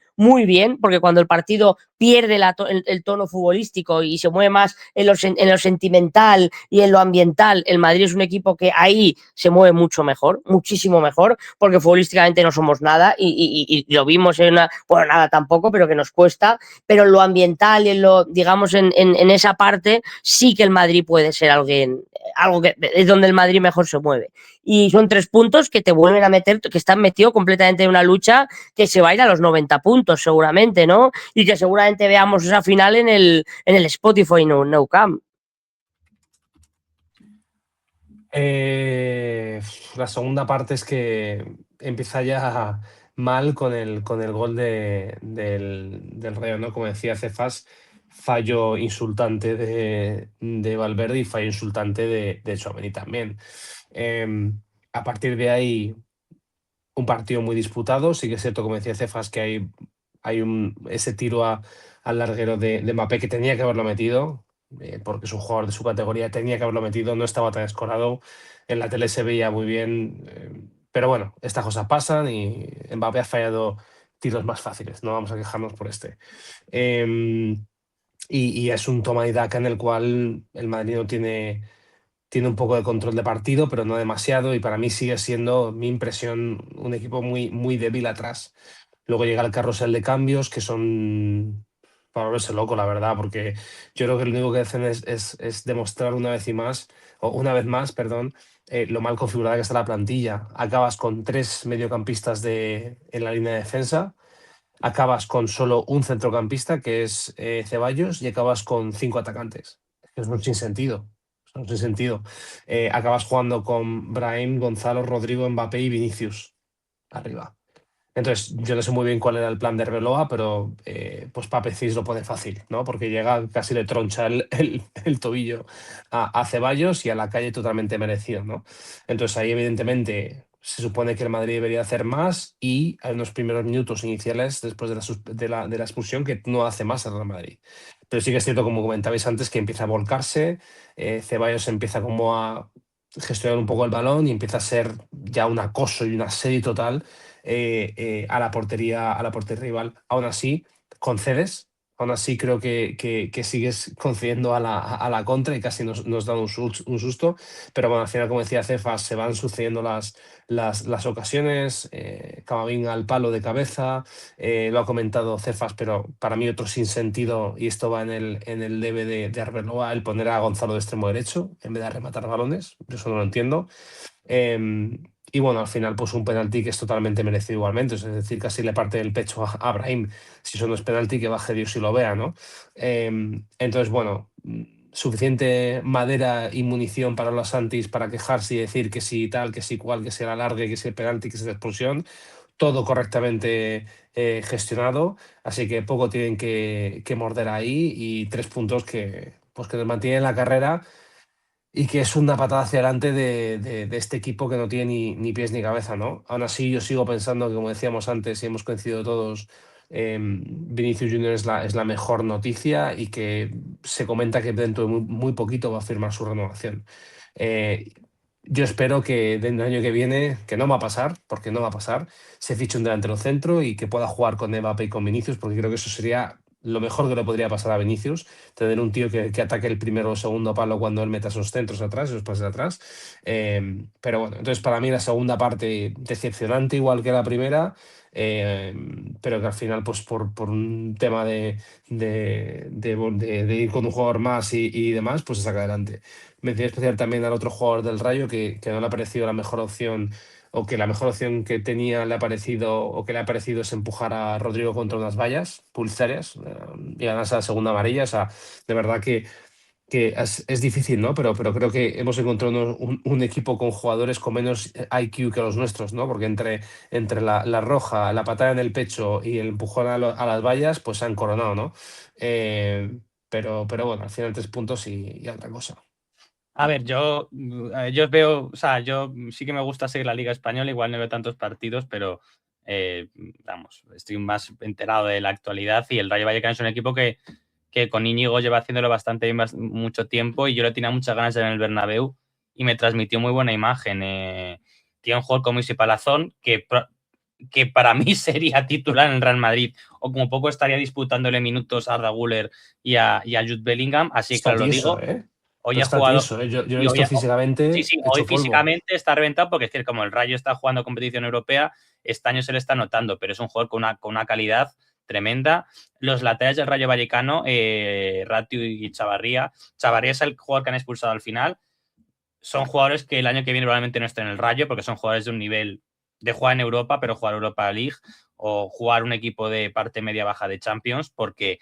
porque cuando el partido pierde el tono futbolístico y se mueve más en lo sentimental y en lo ambiental, el Madrid es un equipo que ahí se mueve mucho mejor, muchísimo mejor, porque futbolísticamente no somos nada, y lo vimos bueno, nada tampoco, pero que nos cuesta, pero en lo ambiental y digamos, en esa parte sí que el Madrid puede ser algo que es donde el Madrid mejor se mueve. Y son 3 puntos que te vuelven a meter, que están metidos completamente en una lucha que se va a ir a los 90 puntos seguramente, ¿no? Y que seguramente veamos esa final en el Spotify Nou Camp. La segunda parte es que empieza ya mal con el gol del Rayo, ¿no? Como decía Cefas, fallo insultante de Valverde y fallo insultante de Tchouaméni también. A partir de ahí, un partido muy disputado. Sí que es cierto, como decía Cefas, que hay ese tiro al larguero de Mbappé que tenía que haberlo metido, porque es un jugador de su categoría, tenía que haberlo metido, no estaba tan escorado. En la tele se veía muy bien, pero bueno, estas cosas pasan y Mbappé ha fallado tiros más fáciles, no vamos a quejarnos por este. Y es un toma y daca en el cual el Madrid no tiene un poco de control de partido, pero no demasiado, y para mí sigue siendo, mi impresión, un equipo muy, muy débil atrás. Luego llega el carrusel de cambios, que son para volverse loco, la verdad, porque yo creo que lo único que hacen es demostrar una vez más, perdón, lo mal configurada que está la plantilla. Acabas con 3 mediocampistas en la línea de defensa, acabas con solo un centrocampista, que es Ceballos, y acabas con 5 atacantes. Es un sinsentido. Es un sinsentido. Acabas jugando con Brahim, Gonzalo, Rodrigo, Mbappé y Vinicius arriba. Entonces, yo no sé muy bien cuál era el plan de Arbeloa, pero pues Pape Cis lo pone fácil, ¿no? Porque llega, casi le troncha el tobillo a Ceballos, y a la calle totalmente merecido, ¿no? Entonces ahí evidentemente se supone que el Madrid debería hacer más, y hay unos primeros minutos iniciales después de la expulsión que no hace más el Real Madrid. Pero sí que es cierto, como comentabais antes, que empieza a volcarse, Ceballos empieza como a gestionar un poco el balón y empieza a ser ya un acoso y un asedio total a la portería rival. Aún así, concedes. Aún así, creo que sigues concediendo a la contra, y casi nos da un susto. Pero bueno, al final, como decía Cefas, se van sucediendo las ocasiones. Camavinga al palo de cabeza. Lo ha comentado Cefas, pero para mí otro sinsentido, y esto va en el debe de Arbeloa, el poner a Gonzalo de extremo derecho en vez de rematar balones. Yo eso no lo entiendo. Y bueno, al final, pues un penalti que es totalmente merecido igualmente. Es decir, casi le parte del pecho a Brahim. Si eso no es penalti, que baje Dios y lo vea, ¿no? Entonces, bueno, suficiente madera y munición para los Santis para quejarse y decir que sí tal, que sí cual, que sea la larga, que sea el penalti, que sea la expulsión. Todo correctamente gestionado. Así que poco tienen que morder ahí, y 3 puntos que nos mantienen en la carrera. y que es una patada hacia adelante de este equipo que no tiene ni pies ni cabeza, ¿no? Aún así, yo sigo pensando que, como decíamos antes, y hemos coincidido todos, Vinicius Junior es la mejor noticia y que se comenta que dentro de muy poquito va a firmar su renovación. Eh, yo espero que dentro del año que viene, que no va a pasar, porque no va a pasar, se fiche un delantero centro y que pueda jugar con Mbappé y con Vinicius, porque creo que eso sería lo mejor que le podría pasar a Vinicius, tener un tío que ataque el primero o segundo palo cuando él meta esos centros atrás, esos pases atrás. Pero bueno, entonces para mí la segunda parte decepcionante igual que la primera, eh, pero que al final pues por un tema de ir con un jugador más y demás, pues se saca adelante. Mencioné especial también al otro jugador del Rayo que no le ha parecido la mejor opción o que la mejor opción que tenía le ha parecido o que le ha parecido es empujar a Rodrigo contra unas vallas publicitarias y ganarse la segunda amarilla. O sea, de verdad que es difícil, ¿no? Pero creo que hemos encontrado un equipo con jugadores con menos IQ que los nuestros, ¿no? Porque entre la roja, la patada en el pecho y el empujón a las vallas, pues se han coronado, ¿no? Pero bueno, al final 3 puntos y otra cosa. A ver, yo veo, o sea, yo sí que me gusta seguir la Liga Española, igual no veo tantos partidos, pero vamos, estoy más enterado de la actualidad y el Rayo Vallecano es un equipo que con Íñigo lleva haciéndolo bastante bien mucho tiempo y yo le tenía muchas ganas de ver en el Bernabéu y me transmitió muy buena imagen. Tiene un jugador como Isi Palazón que para mí sería titular en el Real Madrid o como poco estaría disputándole minutos a Arda Güler y a Jude Bellingham, así que Está claro, lo tieso, digo. ¿eh? Hoy Pero ha está jugado, tieso, ¿eh? Yo lo he y visto sí, físicamente sí, hoy hecho polvo. físicamente está reventado porque es que como el Rayo está jugando competición europea, este año se le está notando, pero es un jugador con una calidad tremenda. Los laterales del Rayo Vallecano, Ratiu y Chavarría. Chavarría es el jugador que han expulsado al final. Son jugadores que el año que viene probablemente no estén en el Rayo porque son jugadores de un nivel de jugar en Europa, pero jugar Europa League o jugar un equipo de parte media-baja de Champions porque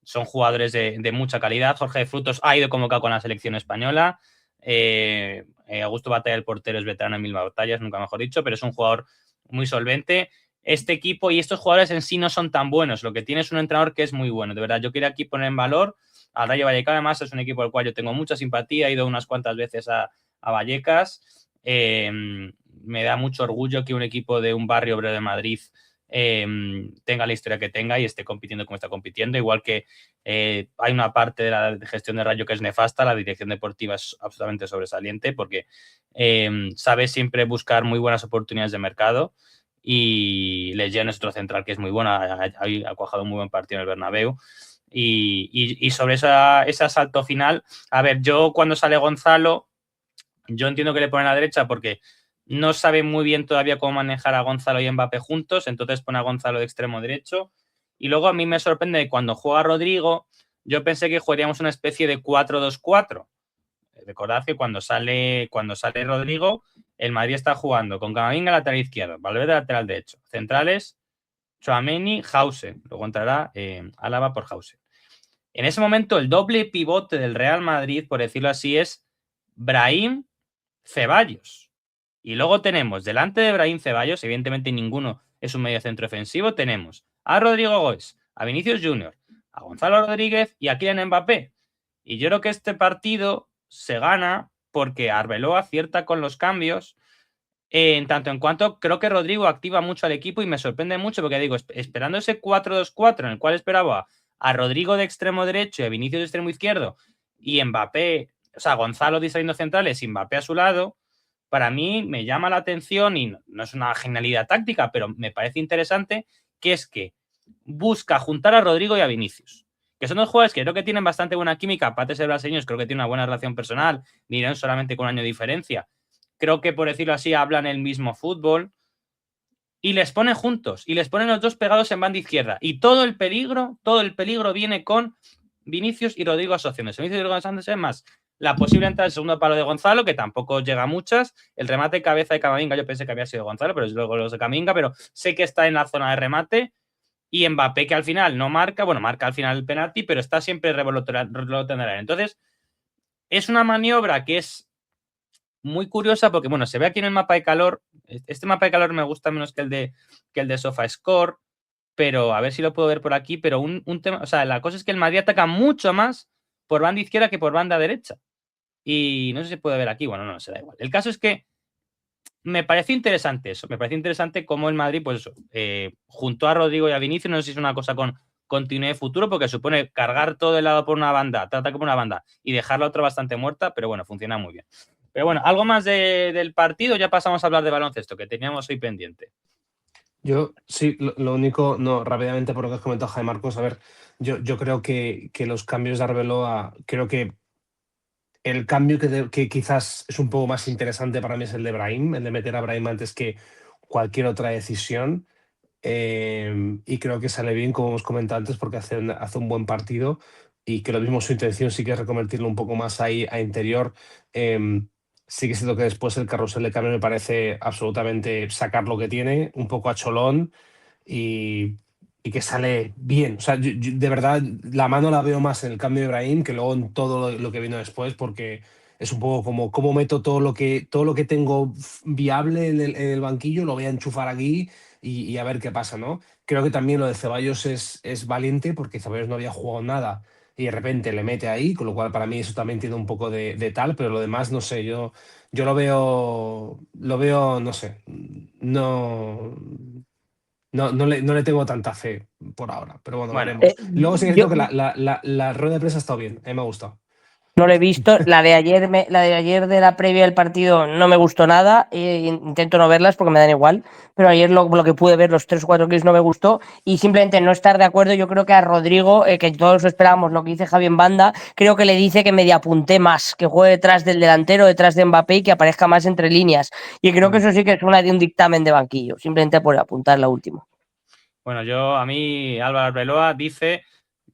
son jugadores de mucha calidad. Jorge de Frutos ha ido convocado con la selección española. Augusto Batalla, el portero, es veterano en 1000 batallas, nunca mejor dicho, pero es un jugador muy solvente. Este equipo y estos jugadores en sí no son tan buenos. Lo que tiene es un entrenador que es muy bueno. De verdad, yo quiero aquí poner en valor al Rayo Vallecano. Además, es un equipo al cual yo tengo mucha simpatía. He ido unas cuantas veces a Vallecas. Me da mucho orgullo que un equipo de un barrio obrero de Madrid tenga la historia que tenga y esté compitiendo como está compitiendo, igual que hay una parte de la gestión de Rayo que es nefasta, la dirección deportiva es absolutamente sobresaliente porque sabe siempre buscar muy buenas oportunidades de mercado y Legión es otro central que es muy bueno, ha cuajado un muy buen partido en el Bernabéu. Y sobre ese asalto final, a ver, yo cuando sale Gonzalo, yo entiendo que le ponen a la derecha porque no sabe muy bien todavía cómo manejar a Gonzalo y Mbappé juntos, entonces pone a Gonzalo de extremo derecho. Y luego a mí me sorprende que cuando juega Rodrigo, yo pensé que jugaríamos una especie de 4-2-4. Recordad que cuando sale Rodrigo, el Madrid está jugando con Camavinga lateral izquierdo, Valverde lateral derecho, centrales, Tchouaméni, Hausen. Luego entrará Álava por Hausen. En ese momento, el doble pivote del Real Madrid, por decirlo así, es Brahim Ceballos. Y luego tenemos, delante de Brahim Ceballos, evidentemente ninguno es un medio centro ofensivo, tenemos a Rodrigo Goes, a Vinicius Junior, a Gonzalo Rodríguez y a Kylian Mbappé. Y yo creo que este partido se gana porque Arbeloa acierta con los cambios, en tanto en cuanto creo que Rodrigo activa mucho al equipo y me sorprende mucho porque digo, esperando ese 4-2-4 en el cual esperaba a Rodrigo de extremo derecho y a Vinicius de extremo izquierdo y Mbappé, o sea, Gonzalo distrayendo centrales y Mbappé a su lado, para mí me llama la atención y no es una genialidad táctica, pero me parece interesante, que es que busca juntar a Rodrigo y a Vinicius, que son dos jugadores que creo que tienen bastante buena química, aparte de ser brasileños, creo que tienen una buena relación personal, miren solamente con un año de diferencia. Creo que, por decirlo así, hablan el mismo fútbol y les pone juntos y les ponen los dos pegados en banda izquierda y todo el peligro viene con Vinicius y Rodrigo asociados. Vinicius y Rodrigo asociados es más la posible entrada del segundo palo de Gonzalo, que tampoco llega a muchas, el remate de cabeza de Camavinga, yo pensé que había sido Gonzalo, pero es luego los de Camavinga, pero sé que está en la zona de remate, y Mbappé que al final no marca, bueno, marca al final el penalti, pero está siempre revoloteando. Entonces, es una maniobra que es muy curiosa porque, bueno, se ve aquí en el mapa de calor. Este mapa de calor me gusta menos que el de SofaScore, pero a ver si lo puedo ver por aquí. Pero un tema, o sea, la cosa es que el Madrid ataca mucho más por banda izquierda que por banda derecha. Y no sé si se puede ver aquí, bueno, no, se da igual. El caso es que me pareció interesante eso, me pareció interesante cómo el Madrid, pues eso, juntó a Rodrigo y a Vinicius, no sé si es una cosa con continuidad de futuro, porque supone cargar todo el lado por una banda, tratar como una banda y dejar la otra bastante muerta, pero bueno, funciona muy bien. Pero bueno, algo más del partido, ya pasamos a hablar de baloncesto, que teníamos hoy pendiente. Yo sí, lo único, no, rápidamente por lo que has comentado, Jaime Marcos, a ver, yo creo que los cambios de Arbeloa, creo que el cambio que quizás es un poco más interesante para mí es el de Brahim, el de meter a Brahim antes que cualquier otra decisión. Y creo que sale bien, como hemos comentado antes, porque hace un buen partido y que lo mismo su intención sí que es reconvertirlo un poco más ahí a interior. Sí que siento que después el carrusel de cambio me parece absolutamente sacar lo que tiene, un poco a cholón y, y que sale bien. O sea, de verdad la mano la veo más en el cambio de Ibrahim que luego en todo lo que vino después, porque es un poco como cómo meto todo lo que tengo viable en el banquillo, lo voy a enchufar aquí y a ver qué pasa, ¿no? Creo que también lo de Ceballos es valiente porque Ceballos no había jugado nada y de repente le mete ahí, con lo cual para mí eso también tiene un poco de tal, pero lo demás, no sé, yo lo veo, no sé, no le tengo tanta fe por ahora, pero bueno, Bueno, veremos. Luego sí que Yo siento que la rueda de prensa ha estado bien, a mí me ha gustado. no lo he visto. La de ayer de la previa del partido no me gustó nada. Intento no verlas porque me dan igual. Pero ayer lo que pude ver, los 3 o 4 clips, no me gustó. Y simplemente no estar de acuerdo. Yo creo que a Rodrigo, que todos esperábamos lo que dice Javi en banda, creo que le dice que media apunte más, que juegue detrás del delantero, detrás de Mbappé y que aparezca más entre líneas. Y creo que Mm. eso sí que es una de un dictamen de banquillo. Simplemente por apuntar la última. bueno, a mí Álvaro Arbeloa dice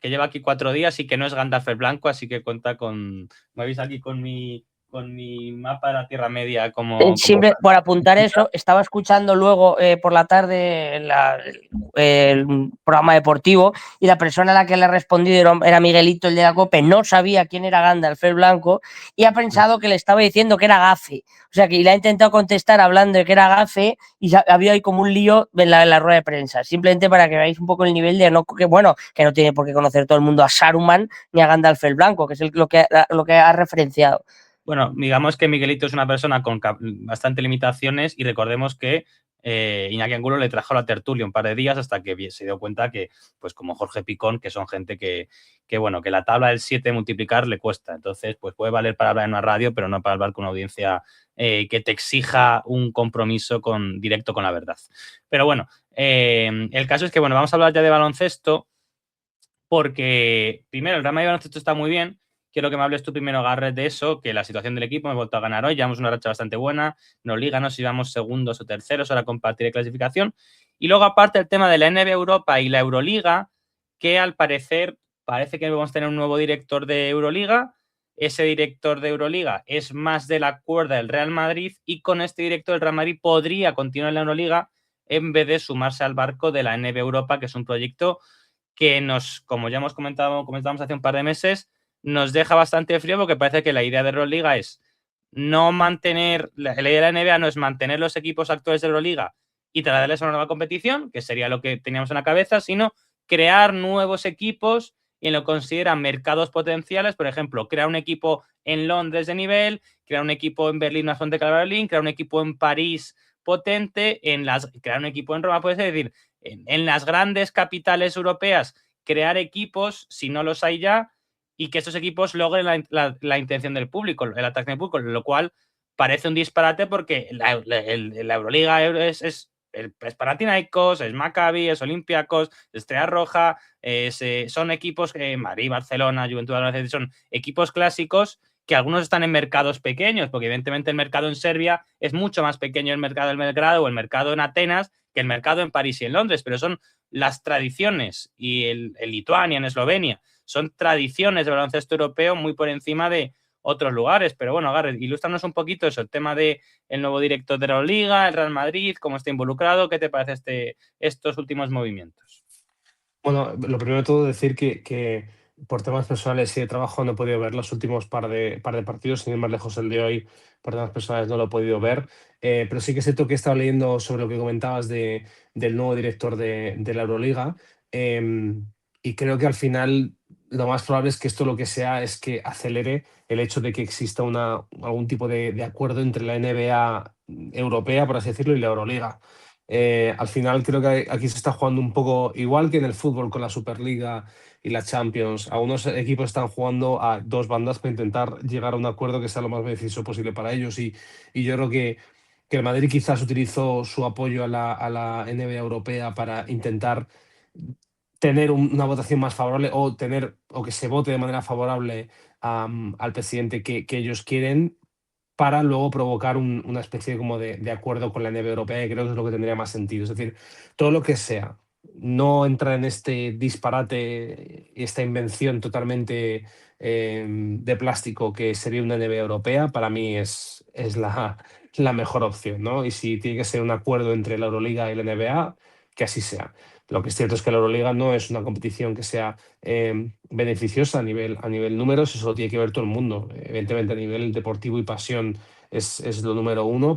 que lleva aquí 4 días y que no es Gandalf el Blanco, así que cuenta con, me veis aquí con mi mapa de la Tierra Media como Siempre por apuntar eso, estaba escuchando luego por la tarde el programa deportivo y la persona a la que le he respondido era Miguelito, el de la COPE, no sabía quién era Gandalf el Blanco y ha pensado que le estaba diciendo que era Gafe. O sea, que le ha intentado contestar hablando de que era Gafe y había ahí como un lío en la rueda de prensa. Simplemente para que veáis un poco el nivel de no, que bueno, que no tiene por qué conocer todo el mundo a Saruman ni a Gandalf el Blanco, que es lo que ha referenciado. Bueno, digamos que Miguelito es una persona con bastante limitaciones y recordemos que Iñaki Angulo le trajo la tertulia un par de días hasta que se dio cuenta que, pues como Jorge Picón, que son gente bueno, que la tabla del 7 multiplicar le cuesta. Entonces, pues puede valer para hablar en una radio, pero no para hablar con una audiencia que te exija un compromiso directo con la verdad. Pero bueno, el caso es que, bueno, vamos a hablar ya de baloncesto porque, primero, el Real Madrid baloncesto está muy bien. Quiero que me hables tú primero, Garret, de eso, que la situación del equipo, hemos vuelto a ganar hoy, llevamos una racha bastante buena, no liga, no si vamos segundos o terceros, ahora compartir clasificación. Y luego, aparte, el tema de la NBA Europa y la Euroliga, que al parecer parece que vamos a tener un nuevo director de Euroliga. Ese director de Euroliga es más de la cuerda del Real Madrid y con este director del Real Madrid podría continuar en la Euroliga en vez de sumarse al barco de la NBA Europa, que es un proyecto que como ya comentamos hace un par de meses, nos deja bastante frío porque parece que la idea de Euroliga es no mantener, la idea de la NBA no es mantener los equipos actuales de Euroliga y traerles a una nueva competición, que sería lo que teníamos en la cabeza, sino crear nuevos equipos y en lo que consideran mercados potenciales, por ejemplo, crear un equipo en Londres de nivel, crear un equipo en Berlín, más fuerte que Berlín, crear un equipo en París potente, crear un equipo en Roma, puede decir, en las grandes capitales europeas, crear equipos, si no los hay ya, y que estos equipos logren la intención del público, el ataque del público, lo cual parece un disparate porque la Euroliga es Panathinaikos, es Maccabi, es Olympiacos, Estrella Roja, son equipos, Madrid, Barcelona, Juventud, son equipos clásicos que algunos están en mercados pequeños, porque evidentemente el mercado en Serbia es mucho más pequeño el mercado del Belgrado o el mercado en Atenas que el mercado en París y en Londres, pero son las tradiciones y el Lituania, en Eslovenia, son tradiciones de baloncesto europeo muy por encima de otros lugares. Pero bueno, Gareth, ilústranos un poquito eso, el tema del nuevo director de la Liga, el Real Madrid, cómo está involucrado, ¿qué te parece estos últimos movimientos? Bueno, lo primero de todo decir que por temas personales y de trabajo no he podido ver los últimos par de partidos, sin ir más lejos el de hoy, por temas personales no lo he podido ver, pero sí que es cierto que he estado leyendo sobre lo que comentabas del nuevo director de la Euroliga. y creo que al final lo más probable es que esto lo que sea es que acelere el hecho de que exista algún tipo de acuerdo entre la NBA europea, por así decirlo, y la Euroliga. Al final creo que aquí se está jugando un poco igual que en el fútbol con la Superliga y la Champions. Algunos equipos están jugando a dos bandas para intentar llegar a un acuerdo que sea lo más beneficioso posible para ellos y yo creo que el Madrid quizás utilizó su apoyo a la NBA europea para intentar tener una votación más favorable o que se vote de manera favorable al presidente que ellos quieren para luego provocar una especie como de acuerdo con la NBA europea, y creo que es lo que tendría más sentido. Es decir, todo lo que sea, no entra en este disparate y esta invención totalmente de plástico que sería una NBA europea, para mí es la mejor opción, ¿no? Y si tiene que ser un acuerdo entre la Euroliga y la NBA, que así sea. Lo que es cierto es que la Euroliga no es una competición que sea beneficiosa a nivel números, eso lo tiene que ver todo el mundo. Evidentemente, a nivel deportivo y pasión es lo número uno,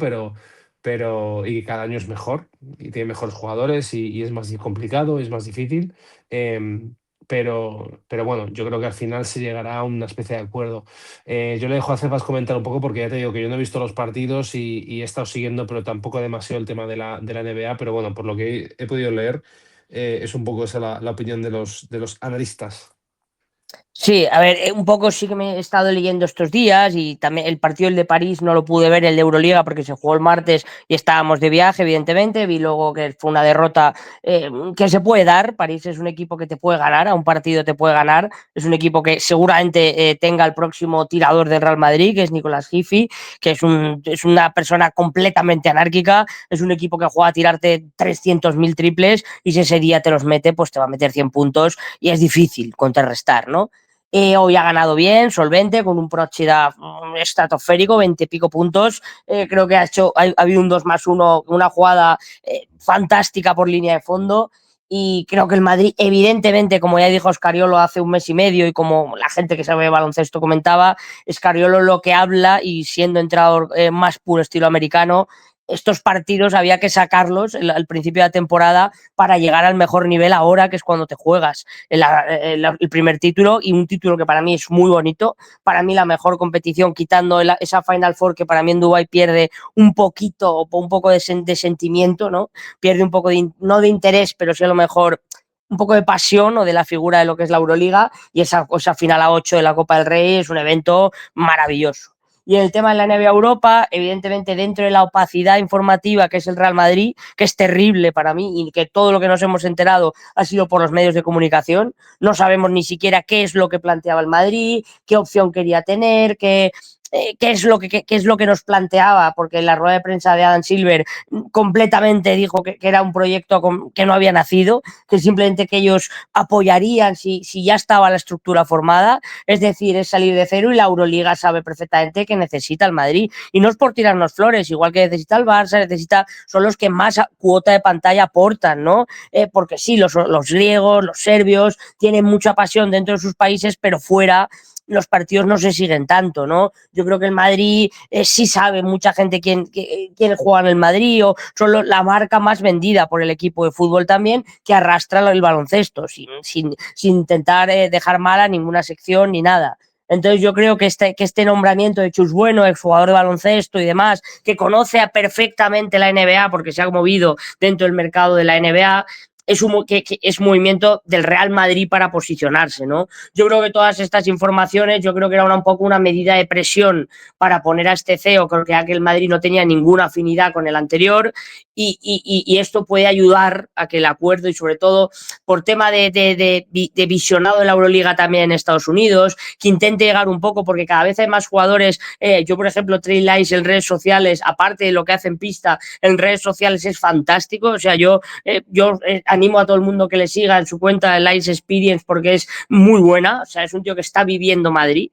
y cada año es mejor y tiene mejores jugadores y es más complicado, es más difícil. em, pero bueno, yo creo que al final se llegará a una especie de acuerdo. Yo le dejo a Cefas comentar un poco porque ya te digo que yo no he visto los partidos y he estado siguiendo, pero tampoco demasiado el tema de la NBA, pero bueno, por lo que he podido leer, es un poco esa la opinión de los analistas. Sí, a ver, un poco sí que me he estado leyendo estos días y también el partido el de París no lo pude ver, el de Euroliga, porque se jugó el martes y estábamos de viaje, evidentemente. Vi luego que fue una derrota que se puede dar. París es un equipo que te puede ganar, a un partido te puede ganar. Es un equipo que seguramente tenga el próximo tirador del Real Madrid, que es Nicolás Gifi, que es una persona completamente anárquica. Es un equipo que juega a tirarte 300.000 triples y si ese día te los mete, pues te va a meter 100 puntos y es difícil contrarrestar, ¿no? Hoy ha ganado bien, solvente, con un Procida estratosférico, 20 y pico puntos. Creo que ha habido un 2+1, una jugada fantástica por línea de fondo. Y creo que el Madrid, evidentemente, como ya dijo Scariolo hace un mes y medio, y como la gente que sabe de baloncesto comentaba, Scariolo lo que habla, y siendo entrenador más puro estilo americano, estos partidos había que sacarlos al principio de la temporada para llegar al mejor nivel ahora, que es cuando te juegas el primer título, y un título que para mí es muy bonito. Para mí la mejor competición, quitando esa Final Four que para mí en Dubái pierde un poquito, un poco de sentimiento, ¿no? Pierde un poco no de interés, pero sí a lo mejor un poco de pasión o de la figura de lo que es la Euroliga, y esa final a 8 de la Copa del Rey es un evento maravilloso. Y en el tema de la NBA Europa, evidentemente dentro de la opacidad informativa que es el Real Madrid, que es terrible para mí y que todo lo que nos hemos enterado ha sido por los medios de comunicación, no sabemos ni siquiera qué es lo que planteaba el Madrid, qué opción quería tener, qué es lo que nos planteaba, porque en la rueda de prensa de Adam Silver completamente dijo que era un proyecto que no había nacido, que simplemente que ellos apoyarían si ya estaba la estructura formada, es decir, es salir de cero, y la Euroliga sabe perfectamente que necesita el Madrid, y no es por tirarnos flores, igual que necesita el Barça, son los que más cuota de pantalla aportan, ¿no? Porque sí, los griegos, los serbios tienen mucha pasión dentro de sus países, pero fuera los partidos no se siguen tanto, ¿no? Yo creo que el Madrid sí sabe mucha gente quién juega en el Madrid, o son la marca más vendida por el equipo de fútbol también, que arrastra el baloncesto, sin intentar dejar mal a ninguna sección ni nada. Entonces yo creo que este nombramiento de Chus Bueno, exjugador de baloncesto y demás, que conoce perfectamente la NBA porque se ha movido dentro del mercado de la NBA, es movimiento del Real Madrid para posicionarse, ¿no? Yo creo que todas estas informaciones, yo creo que era un poco una medida de presión para poner a este CEO, creo que aquel Madrid no tenía ninguna afinidad con el anterior, y esto puede ayudar a que el acuerdo, y sobre todo por tema de visionado de la Euroliga también en Estados Unidos, que intente llegar un poco, porque cada vez hay más jugadores. Yo, por ejemplo, Trey Lyles en redes sociales, aparte de lo que hace en pista, en redes sociales es fantástico. O sea, yo animo a todo el mundo que le siga en su cuenta de Lyles Experience, porque es muy buena. O sea, es un tío que está viviendo Madrid,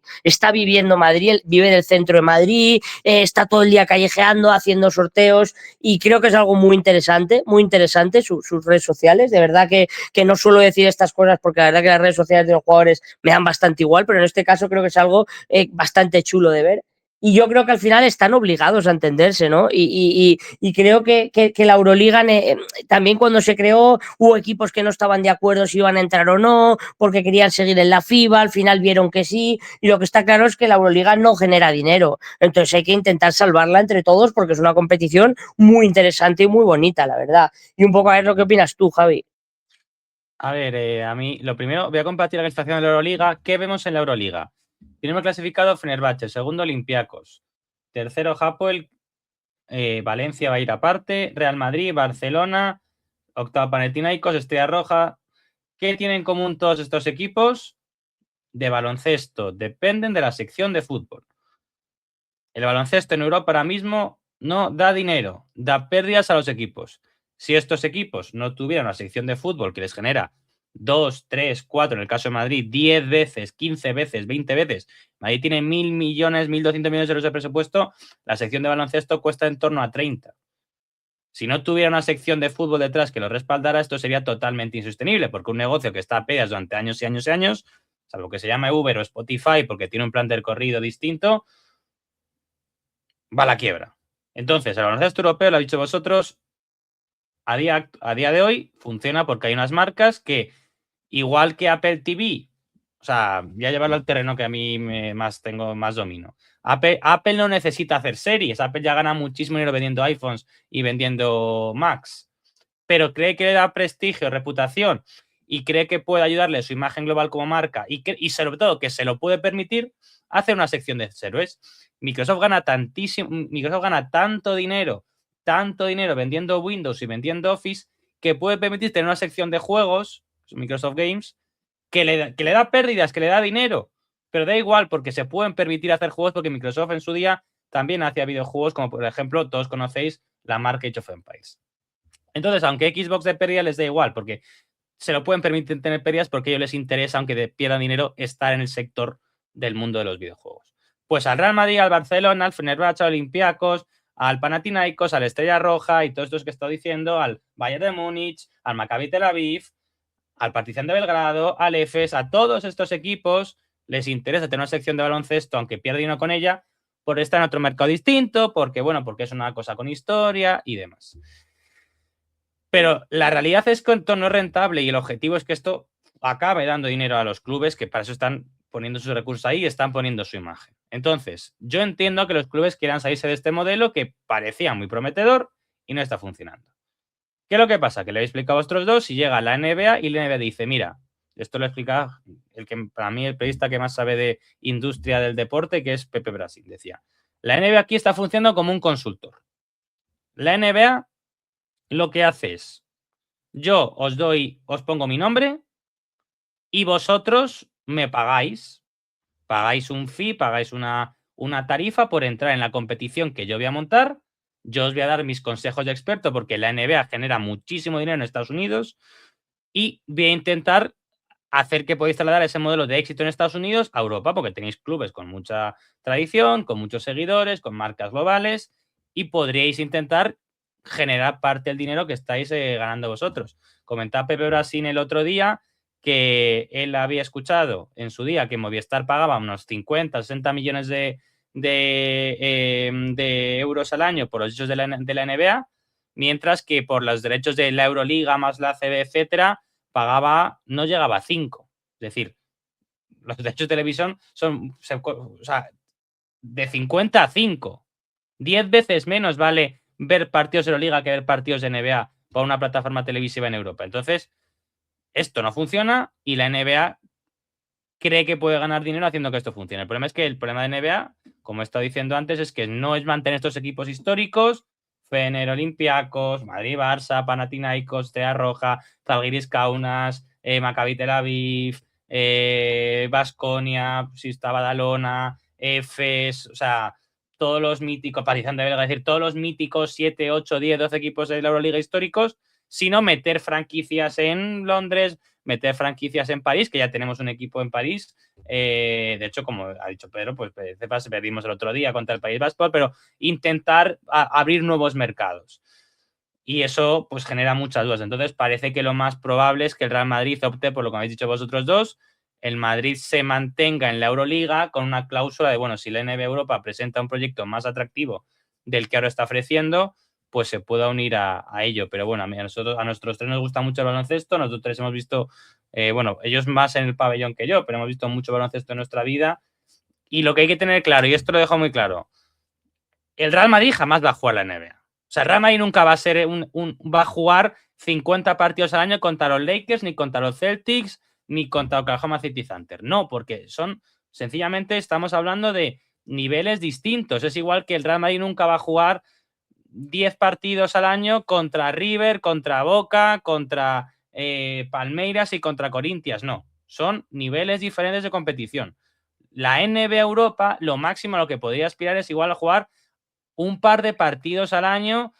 vive del centro de Madrid, está todo el día callejeando, haciendo sorteos, y creo que es algo muy interesante sus redes sociales. De verdad que no suelo decir estas cosas porque la verdad que las redes sociales de los jugadores me dan bastante igual, pero en este caso creo que es algo bastante chulo de ver. y yo creo que al final están obligados a entenderse, ¿no? Y creo que la Euroliga también cuando se creó hubo equipos que no estaban de acuerdo si iban a entrar o no, porque querían seguir en la FIBA, al final vieron que sí, y lo que está claro es que la Euroliga no genera dinero, entonces hay que intentar salvarla entre todos porque es una competición muy interesante y muy bonita, la verdad. Y un poco a ver lo que opinas tú, Javi. A ver, a mí, lo primero, voy a compartir la clasificación de la Euroliga. ¿Qué vemos en la Euroliga? Primero clasificado, Fenerbahce. Segundo, Olympiacos. Tercero, Hapoel. Valencia va a ir aparte. Real Madrid, Barcelona. Octavo, Panathinaikos, Estrella Roja. ¿Qué tienen en común todos estos equipos? De baloncesto. Dependen de la sección de fútbol. El baloncesto en Europa ahora mismo no da dinero, da pérdidas a los equipos. Si estos equipos no tuvieran una sección de fútbol que les genera 2, 3, 4, en el caso de Madrid, 10 veces, 15 veces, 20 veces, Madrid tiene 1.000 millones, 1.200 millones de euros de presupuesto, la sección de baloncesto cuesta en torno a 30. Si no tuviera una sección de fútbol detrás que lo respaldara, esto sería totalmente insostenible, porque un negocio que está a pérdidas durante años y años y años, salvo que se llame Uber o Spotify porque tiene un plan de recorrido distinto, va a la quiebra. Entonces, el baloncesto europeo, lo habéis dicho vosotros, a día de hoy funciona porque hay unas marcas que, igual que Apple TV, o sea, voy a llevarlo al terreno que a mí tengo más dominio. Apple no necesita hacer series, Apple ya gana muchísimo dinero vendiendo iPhones y vendiendo Macs, pero cree que le da prestigio, reputación y cree que puede ayudarle a su imagen global como marca y sobre todo que se lo puede permitir, hace una sección de héroes. Microsoft gana tanto dinero vendiendo Windows y vendiendo Office que puede permitir tener una sección de juegos, Microsoft Games, que le da pérdidas, que le da dinero, pero da igual porque se pueden permitir hacer juegos porque Microsoft en su día también hacía videojuegos como por ejemplo todos conocéis la marca Age of Empires. Entonces, aunque Xbox de pérdida les da igual porque se lo pueden permitir tener pérdidas porque a ellos les interesa, aunque pierdan dinero, estar en el sector del mundo de los videojuegos. Pues al Real Madrid, al Barcelona, al Fenerbahce, al Olympiacos, al Panathinaikos, al Estrella Roja y todos estos que he estado diciendo, al Bayern de Múnich, al Maccabi Tel Aviv, al Partizan de Belgrado, al EFES, a todos estos equipos les interesa tener una sección de baloncesto, aunque pierda dinero con ella, por estar en otro mercado distinto, porque, bueno, porque es una cosa con historia y demás. Pero la realidad es que esto no es rentable y el objetivo es que esto acabe dando dinero a los clubes que para eso están poniendo sus recursos ahí y están poniendo su imagen. Entonces, yo entiendo que los clubes quieran salirse de este modelo que parecía muy prometedor y no está funcionando. ¿Qué es lo que pasa? Que le he explicado a vosotros dos y llega la NBA y la NBA dice, mira, esto lo explica el que para mí el periodista que más sabe de industria del deporte, que es Pepe Brasil, decía, la NBA aquí está funcionando como un consultor. La NBA lo que hace es, yo os pongo mi nombre y vosotros me pagáis un fee, pagáis una tarifa por entrar en la competición que yo voy a montar. Yo os voy a dar mis consejos de experto porque la NBA genera muchísimo dinero en Estados Unidos y voy a intentar hacer que podáis trasladar ese modelo de éxito en Estados Unidos a Europa porque tenéis clubes con mucha tradición, con muchos seguidores, con marcas globales y podríais intentar generar parte del dinero que estáis ganando vosotros. Comentaba Pepe Brasil el otro día que él había escuchado en su día que Movistar pagaba unos 50, 60 millones de euros al año por los derechos de la NBA, mientras que por los derechos de la Euroliga más la CB, etcétera, pagaba, no llegaba a 5. Es decir, los derechos de televisión son, o sea, de 50 a 5. 10 veces menos vale ver partidos de Euroliga que ver partidos de NBA por una plataforma televisiva en Europa. Entonces, esto no funciona y la NBA cree que puede ganar dinero haciendo que esto funcione. El problema es que el problema de NBA, como he estado diciendo antes, es que no es mantener estos equipos históricos, Fener, Olympiacos, Madrid, Barça, Panathinaikos, Estrella Roja, Zalgiris Kaunas, Maccabi Tel Aviv, Baskonia, Sistá Badalona, EFES, o sea, todos los míticos, Partizan de Belgrado, es decir, todos los míticos 7, 8, 10, 12 equipos de la Euroliga históricos, sino meter franquicias en Londres, meter franquicias en París, que ya tenemos un equipo en París. De hecho, como ha dicho Pedro, pues perdimos el otro día contra el País Vasco, pero intentar abrir nuevos mercados. Y eso pues genera muchas dudas. Entonces parece que lo más probable es que el Real Madrid opte por lo que habéis dicho vosotros dos, el Madrid se mantenga en la Euroliga con una cláusula de, bueno, si la NBA Europa presenta un proyecto más atractivo del que ahora está ofreciendo, pues se pueda unir a ello. Pero bueno, a nosotros tres nos gusta mucho el baloncesto, nosotros tres hemos visto, bueno, ellos más en el pabellón que yo, pero hemos visto mucho baloncesto en nuestra vida. Y lo que hay que tener claro, y esto lo dejo muy claro, el Real Madrid jamás va a jugar la NBA. O sea, el Real Madrid nunca va a ser va a jugar 50 partidos al año contra los Lakers, ni contra los Celtics, ni contra Oklahoma City Thunder. No, porque sencillamente estamos hablando de niveles distintos. Es igual que el Real Madrid nunca va a jugar 10 partidos al año contra River, contra Boca, contra Palmeiras y contra Corinthians. No, son niveles diferentes de competición. La NBA Europa, lo máximo a lo que podría aspirar es igual a jugar un par de partidos al año,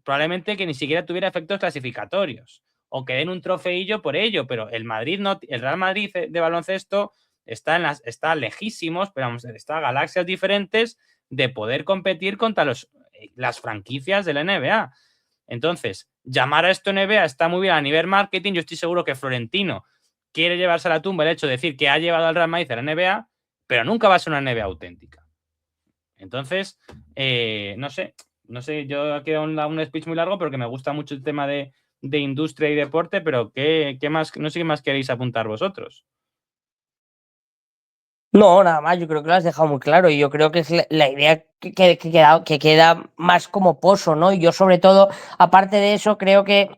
probablemente que ni siquiera tuviera efectos clasificatorios o que den un trofeillo por ello, pero el Real Madrid de baloncesto está lejísimos, pero vamos, está a galaxias diferentes de poder competir contra las franquicias de la NBA. Entonces, llamar a esto NBA está muy bien a nivel marketing. Yo estoy seguro que Florentino quiere llevarse a la tumba el hecho de decir que ha llevado al Real Madrid a la NBA, pero nunca va a ser una NBA auténtica. Entonces, no sé, yo he quedado un speech muy largo porque me gusta mucho el tema de industria y deporte, pero ¿qué más? No sé qué más queréis apuntar vosotros. No, nada más, yo creo que lo has dejado muy claro y yo creo que es la idea que queda más como pozo, ¿no? Y yo sobre todo, aparte de eso, creo que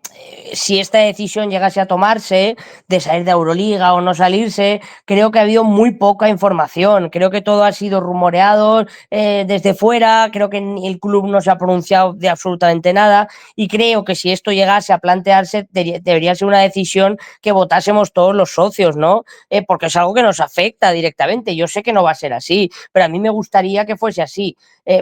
si esta decisión llegase a tomarse de salir de Euroliga o no salirse, creo que ha habido muy poca información, creo que todo ha sido rumoreado desde fuera, creo que el club no se ha pronunciado de absolutamente nada y creo que si esto llegase a plantearse debería ser una decisión que votásemos todos los socios, ¿no? Porque es algo que nos afecta directamente. Yo sé que no va a ser así, pero a mí me gustaría que fuese así,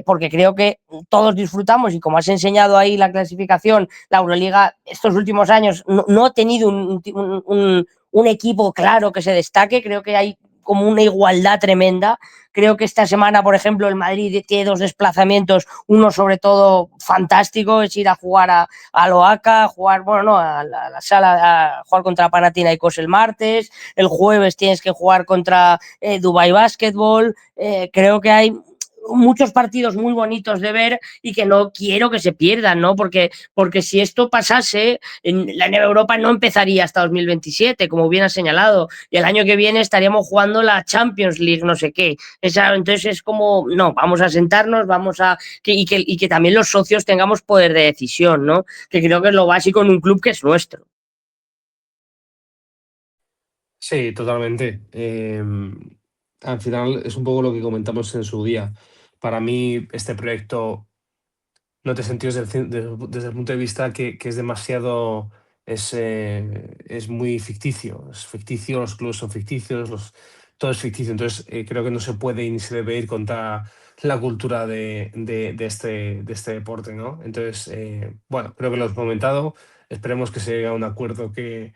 porque creo que todos disfrutamos y como has enseñado ahí la clasificación, la Euroliga estos últimos años no ha tenido un equipo claro que se destaque, creo que hay como una igualdad tremenda. Creo que esta semana, por ejemplo, el Madrid tiene 2 desplazamientos, uno sobre todo fantástico, es ir a jugar a Loaca, a jugar, bueno, no, a la sala, a jugar contra Panathinaikos el martes, el jueves tienes que jugar contra Dubai Basketball, creo que hay muchos partidos muy bonitos de ver y que no quiero que se pierdan, ¿no? Porque si esto pasase, la NBA Europa no empezaría hasta 2027, como bien has señalado, y el año que viene estaríamos jugando la Champions League, no sé qué. Entonces es como, no, vamos a sentarnos, y que también los socios tengamos poder de decisión, ¿no? Que creo que es lo básico en un club que es nuestro. Sí, totalmente. Al final es un poco lo que comentamos en su día. Para mí, este proyecto no te sentido desde el punto de vista que es demasiado, es muy ficticio. Es ficticio, los clubes son ficticios, todo es ficticio. Entonces, creo que no se puede ni se debe ir contra la cultura de este deporte, ¿no? Entonces, bueno, creo que lo hemos comentado. Esperemos que se llegue a un acuerdo que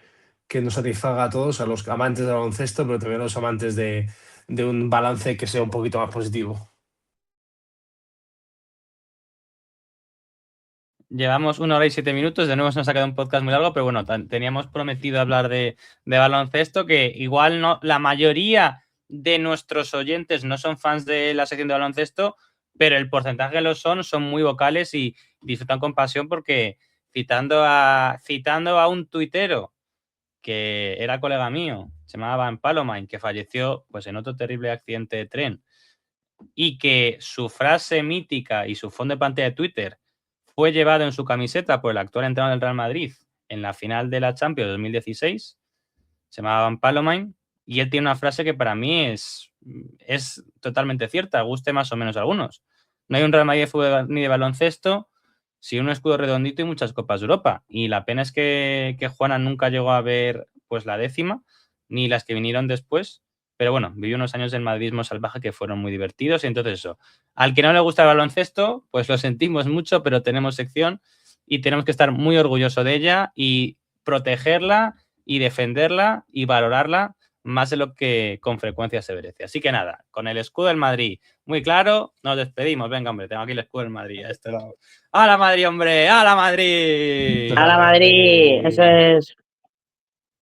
nos satisfaga a todos, a los amantes del baloncesto, pero también a los amantes de un balance que sea un poquito más positivo. Llevamos 1 hora y 7 minutos, de nuevo se nos ha quedado un podcast muy largo, pero bueno, teníamos prometido hablar de baloncesto, que igual no, la mayoría de nuestros oyentes no son fans de la sección de baloncesto, pero el porcentaje que lo son muy vocales y disfrutan con pasión porque citando a un tuitero que era colega mío, se llamaba Van Palomain, que falleció pues en otro terrible accidente de tren, y que su frase mítica y su fondo de pantalla de Twitter fue llevado en su camiseta por el actual entrenador del Real Madrid en la final de la Champions 2016, se llamaba Van Palomain, y él tiene una frase que para mí es totalmente cierta, guste más o menos a algunos. No hay un Real Madrid de fútbol ni de baloncesto sin un escudo redondito y muchas Copas de Europa. Y la pena es que Juana nunca llegó a ver pues la 10ª, ni las que vinieron después. Pero bueno, vivió unos años del madridismo salvaje que fueron muy divertidos. Y entonces eso, al que no le gusta el baloncesto, pues lo sentimos mucho, pero tenemos sección y tenemos que estar muy orgullosos de ella y protegerla y defenderla y valorarla más de lo que con frecuencia se merece. Así que nada, con el escudo del Madrid muy claro, nos despedimos. Venga, hombre, tengo aquí el escudo del Madrid a este lado. ¡A la Madrid, hombre! ¡A la Madrid! A la Madrid, eso es.